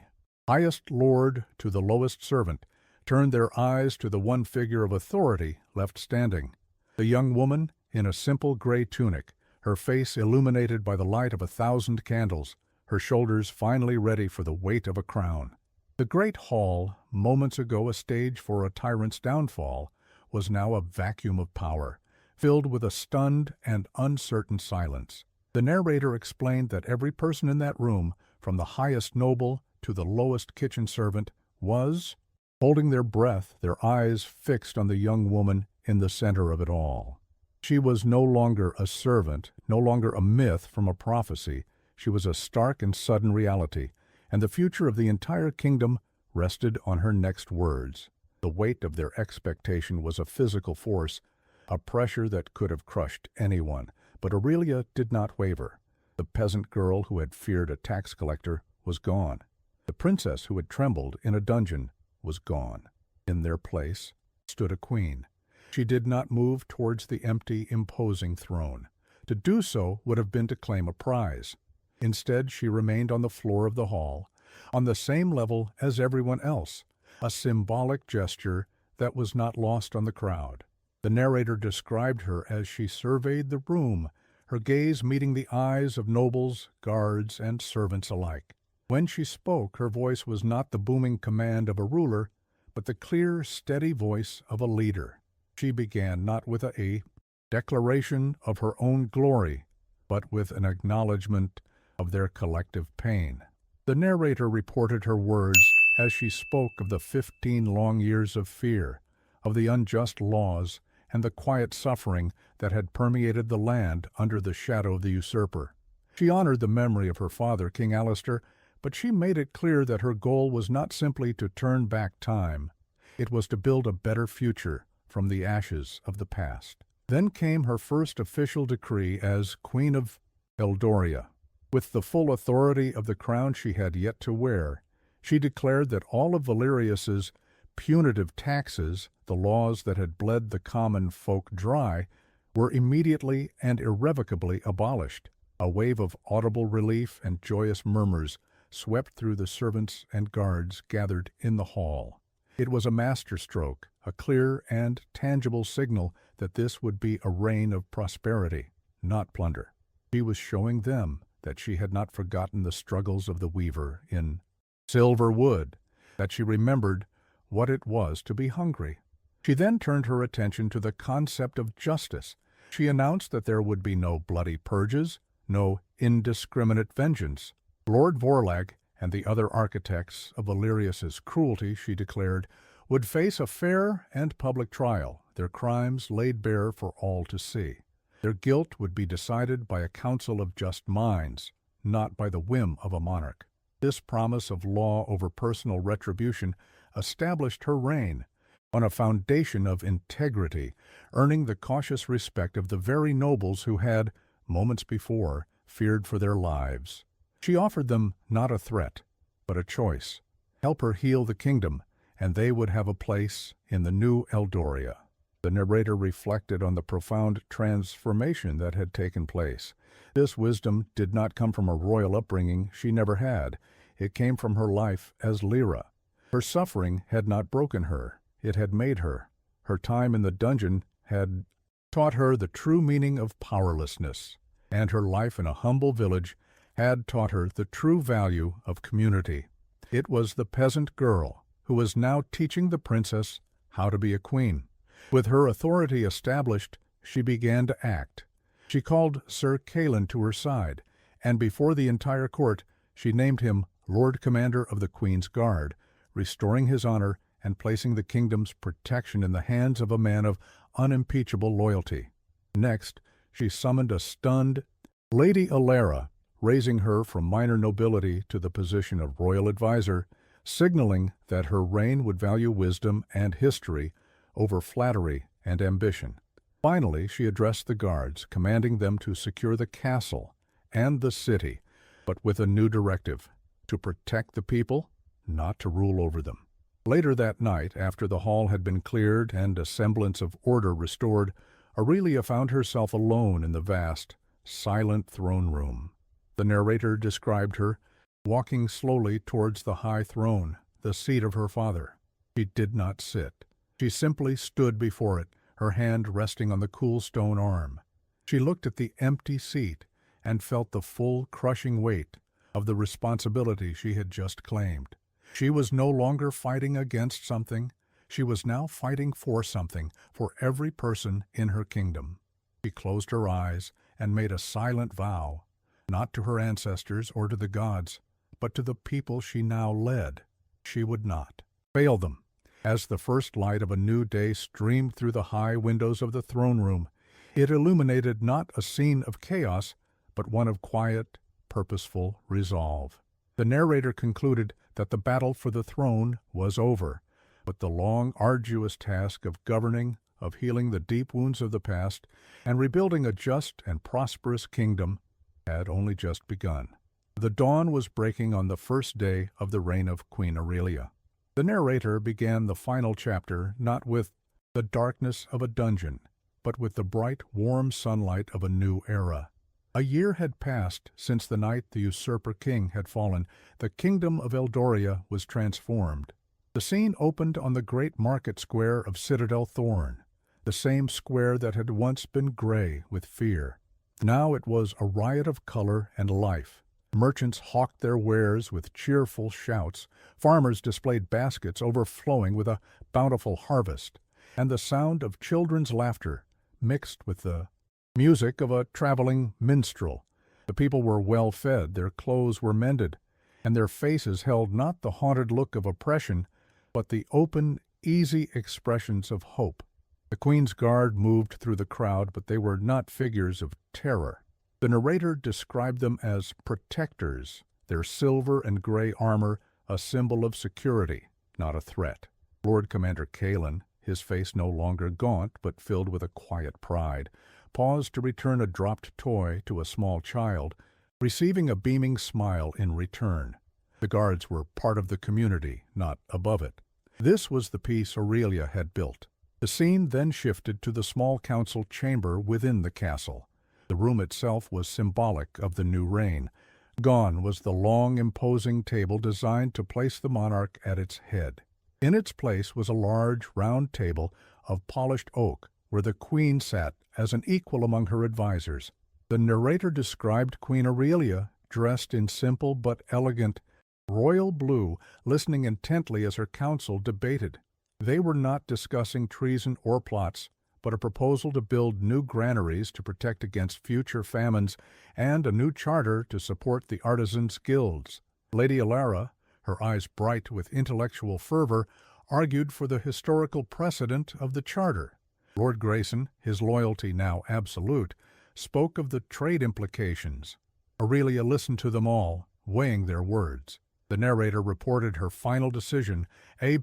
highest lord to the lowest servant turned their eyes to the one figure of authority left standing. The young woman, in a simple gray tunic, her face illuminated by the light of 1,000 candles, her shoulders finally ready for the weight of a crown. The great hall, moments ago a stage for a tyrant's downfall, was now a vacuum of power, filled with a stunned and uncertain silence. The narrator explained that every person in that room, from the highest noble to the lowest kitchen servant, was holding their breath, their eyes fixed on the young woman in the center of it all. She was no longer a servant, no longer a myth from a prophecy. She was a stark and sudden reality, and the future of the entire kingdom rested on her next words. The weight of their expectation was a physical force, a pressure that could have crushed anyone. But Aurelia did not waver. The peasant girl who had feared a tax collector was gone. The princess who had trembled in a dungeon was gone. In their place stood a queen. She did not move towards the empty, imposing throne. To do so would have been to claim a prize. Instead, she remained on the floor of the hall, on the same level as everyone else, a symbolic gesture that was not lost on the crowd. The narrator described her as she surveyed the room, her gaze meeting the eyes of nobles, guards, and servants alike. When she spoke, her voice was not the booming command of a ruler, but the clear, steady voice of a leader. She began not with a declaration of her own glory, but with an acknowledgment of their collective pain. The narrator reported her words as she spoke of the 15 long years of fear, of the unjust laws, and the quiet suffering that had permeated the land under the shadow of the usurper. She honored the memory of her father, King Alistair, but she made it clear that her goal was not simply to turn back time. It was to build a better future from the ashes of the past. Then came her first official decree as Queen of Eldoria. With the full authority of the crown she had yet to wear, she declared that all of Valerius's punitive taxes, the laws that had bled the common folk dry, were immediately and irrevocably abolished. A wave of audible relief and joyous murmurs swept through the servants and guards gathered in the hall. It was a masterstroke, a clear and tangible signal that this would be a reign of prosperity, not plunder. She was showing them that she had not forgotten the struggles of the weaver in silver wood, that she remembered what it was to be hungry. She then turned her attention to the concept of justice. She announced that there would be no bloody purges, no indiscriminate vengeance. Lord Vorlag and the other architects of Valerius's cruelty, she declared, would face a fair and public trial, their crimes laid bare for all to see. Their guilt would be decided by a council of just minds, not by the whim of a monarch. This promise of law over personal retribution established her reign on a foundation of integrity, earning the cautious respect of the very nobles who had, moments before, feared for their lives. She offered them not a threat, but a choice. Help her heal the kingdom, and they would have a place in the new Eldoria. The narrator reflected on the profound transformation that had taken place. This wisdom did not come from a royal upbringing she never had. It came from her life as Lyra. Her suffering had not broken her. It had made her. Her time in the dungeon had taught her the true meaning of powerlessness, and her life in a humble village had taught her the true value of community. It was the peasant girl who was now teaching the princess how to be a queen. With her authority established, she began to act. She called Sir Calin to her side, and before the entire court she named him Lord Commander of the Queen's Guard, restoring his honor and placing the kingdom's protection in the hands of a man of unimpeachable loyalty. Next, she summoned a stunned Lady Alara, raising her from minor nobility to the position of royal advisor, signaling that her reign would value wisdom and history over flattery and ambition. Finally, she addressed the guards, commanding them to secure the castle and the city, but with a new directive: to protect the people, not to rule over them. Later that night, after the hall had been cleared and a semblance of order restored, Aurelia found herself alone in the vast, silent throne room. The narrator described her walking slowly towards the high throne, the seat of her father. She did not sit. She simply stood before it, her hand resting on the cool stone arm. She looked at the empty seat and felt the full, crushing weight of the responsibility she had just claimed. She was no longer fighting against something. She was now fighting for something, for every person in her kingdom. She closed her eyes and made a silent vow, not to her ancestors or to the gods, but to the people she now led. She would not fail them. As the first light of a new day streamed through the high windows of the throne room, it illuminated not a scene of chaos, but one of quiet, purposeful resolve. The narrator concluded that the battle for the throne was over, but the long, arduous task of governing, of healing the deep wounds of the past, and rebuilding a just and prosperous kingdom had only just begun. The dawn was breaking on the first day of the reign of Queen Aurelia. The narrator began the final chapter not with the darkness of a dungeon, but with the bright, warm sunlight of a new era. A year had passed since the night the usurper king had fallen. The kingdom of Eldoria was transformed. The scene opened on the great market square of Citadel Thorn, the same square that had once been gray with fear. Now it was a riot of color and life. Merchants hawked their wares with cheerful shouts. Farmers displayed baskets overflowing with a bountiful harvest, and the sound of children's laughter mixed with the music of a traveling minstrel. The people were well fed, their clothes were mended, and their faces held not the haunted look of oppression, but the open, easy expressions of hope. The Queen's Guard moved through the crowd, but they were not figures of terror. The narrator described them as protectors, their silver and gray armor a symbol of security, not a threat. Lord Commander Kalen, his face no longer gaunt but filled with a quiet pride, paused to return a dropped toy to a small child, receiving a beaming smile in return. The guards were part of the community, not above it. This was the peace Aurelia had built. The scene then shifted to the small council chamber within the castle. The room itself was symbolic of the new reign. Gone was the long, imposing table designed to place the monarch at its head. In its place was a large, round table of polished oak, where the queen sat as an equal among her advisers. The narrator described Queen Aurelia, dressed in simple but elegant royal blue, listening intently as her council debated. They were not discussing treason or plots, but a proposal to build new granaries to protect against future famines and a new charter to support the artisans' guilds. Lady Alara, her eyes bright with intellectual fervor, argued for the historical precedent of the charter. Lord Grayson, his loyalty now absolute, spoke of the trade implications. Aurelia listened to them all, weighing their words. The narrator reported her final decision, a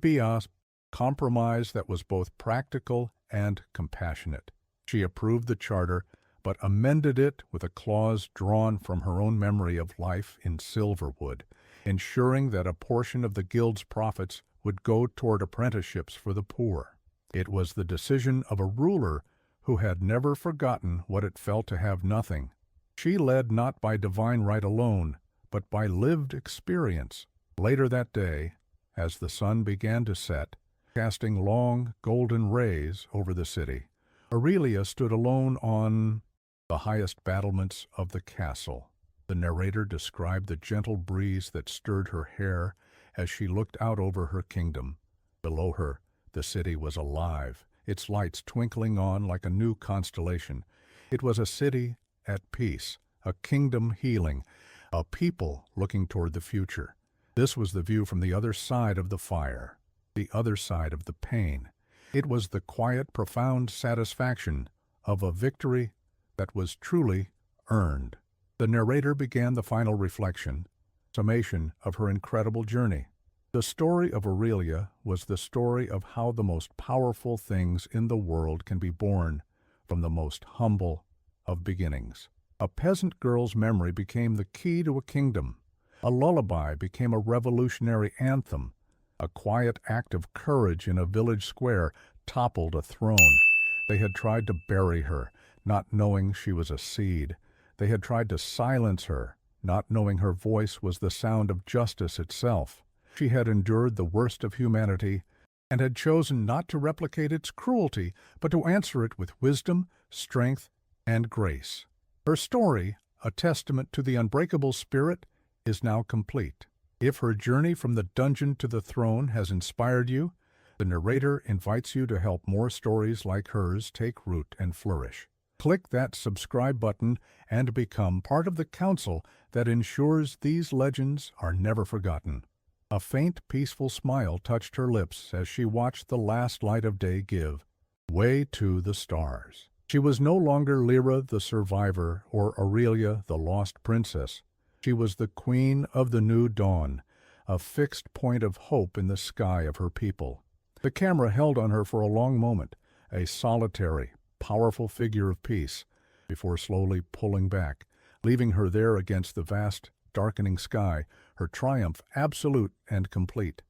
compromise that was both practical and compassionate. She approved the charter, but amended it with a clause drawn from her own memory of life in Silverwood, ensuring that a portion of the guild's profits would go toward apprenticeships for the poor. It was the decision of a ruler who had never forgotten what it felt to have nothing. She led not by divine right alone, but by lived experience. Later that day, as the sun began to set, casting long, golden rays over the city, Aurelia stood alone on the highest battlements of the castle. The narrator described the gentle breeze that stirred her hair as she looked out over her kingdom. Below her, the city was alive, its lights twinkling on like a new constellation. It was a city at peace, a kingdom healing, a people looking toward the future. This was the view from the other side of the fire, the other side of the pain. It was the quiet, profound satisfaction of a victory that was truly earned. The narrator began the final reflection, summation of her incredible journey. The story of Aurelia was the story of how the most powerful things in the world can be born from the most humble of beginnings. A peasant girl's memory became the key to a kingdom. A lullaby became a revolutionary anthem. A quiet act of courage in a village square toppled a throne. They had tried to bury her, not knowing she was a seed. They had tried to silence her, not knowing her voice was the sound of justice itself. She had endured the worst of humanity and had chosen not to replicate its cruelty, but to answer it with wisdom, strength, and grace. Her story, a testament to the unbreakable spirit, is now complete. If her journey from the dungeon to the throne has inspired you, the narrator invites you to help more stories like hers take root and flourish. Click that subscribe button and become part of the council that ensures these legends are never forgotten. A faint, peaceful smile touched her lips as she watched the last light of day give way to the stars. She was no longer Lyra the survivor or Aurelia the lost princess. She was the queen of the new dawn, a fixed point of hope in the sky of her people. The camera held on her for a long moment, a solitary, powerful figure of peace, before slowly pulling back, leaving her there against the vast, darkening sky, her triumph absolute and complete.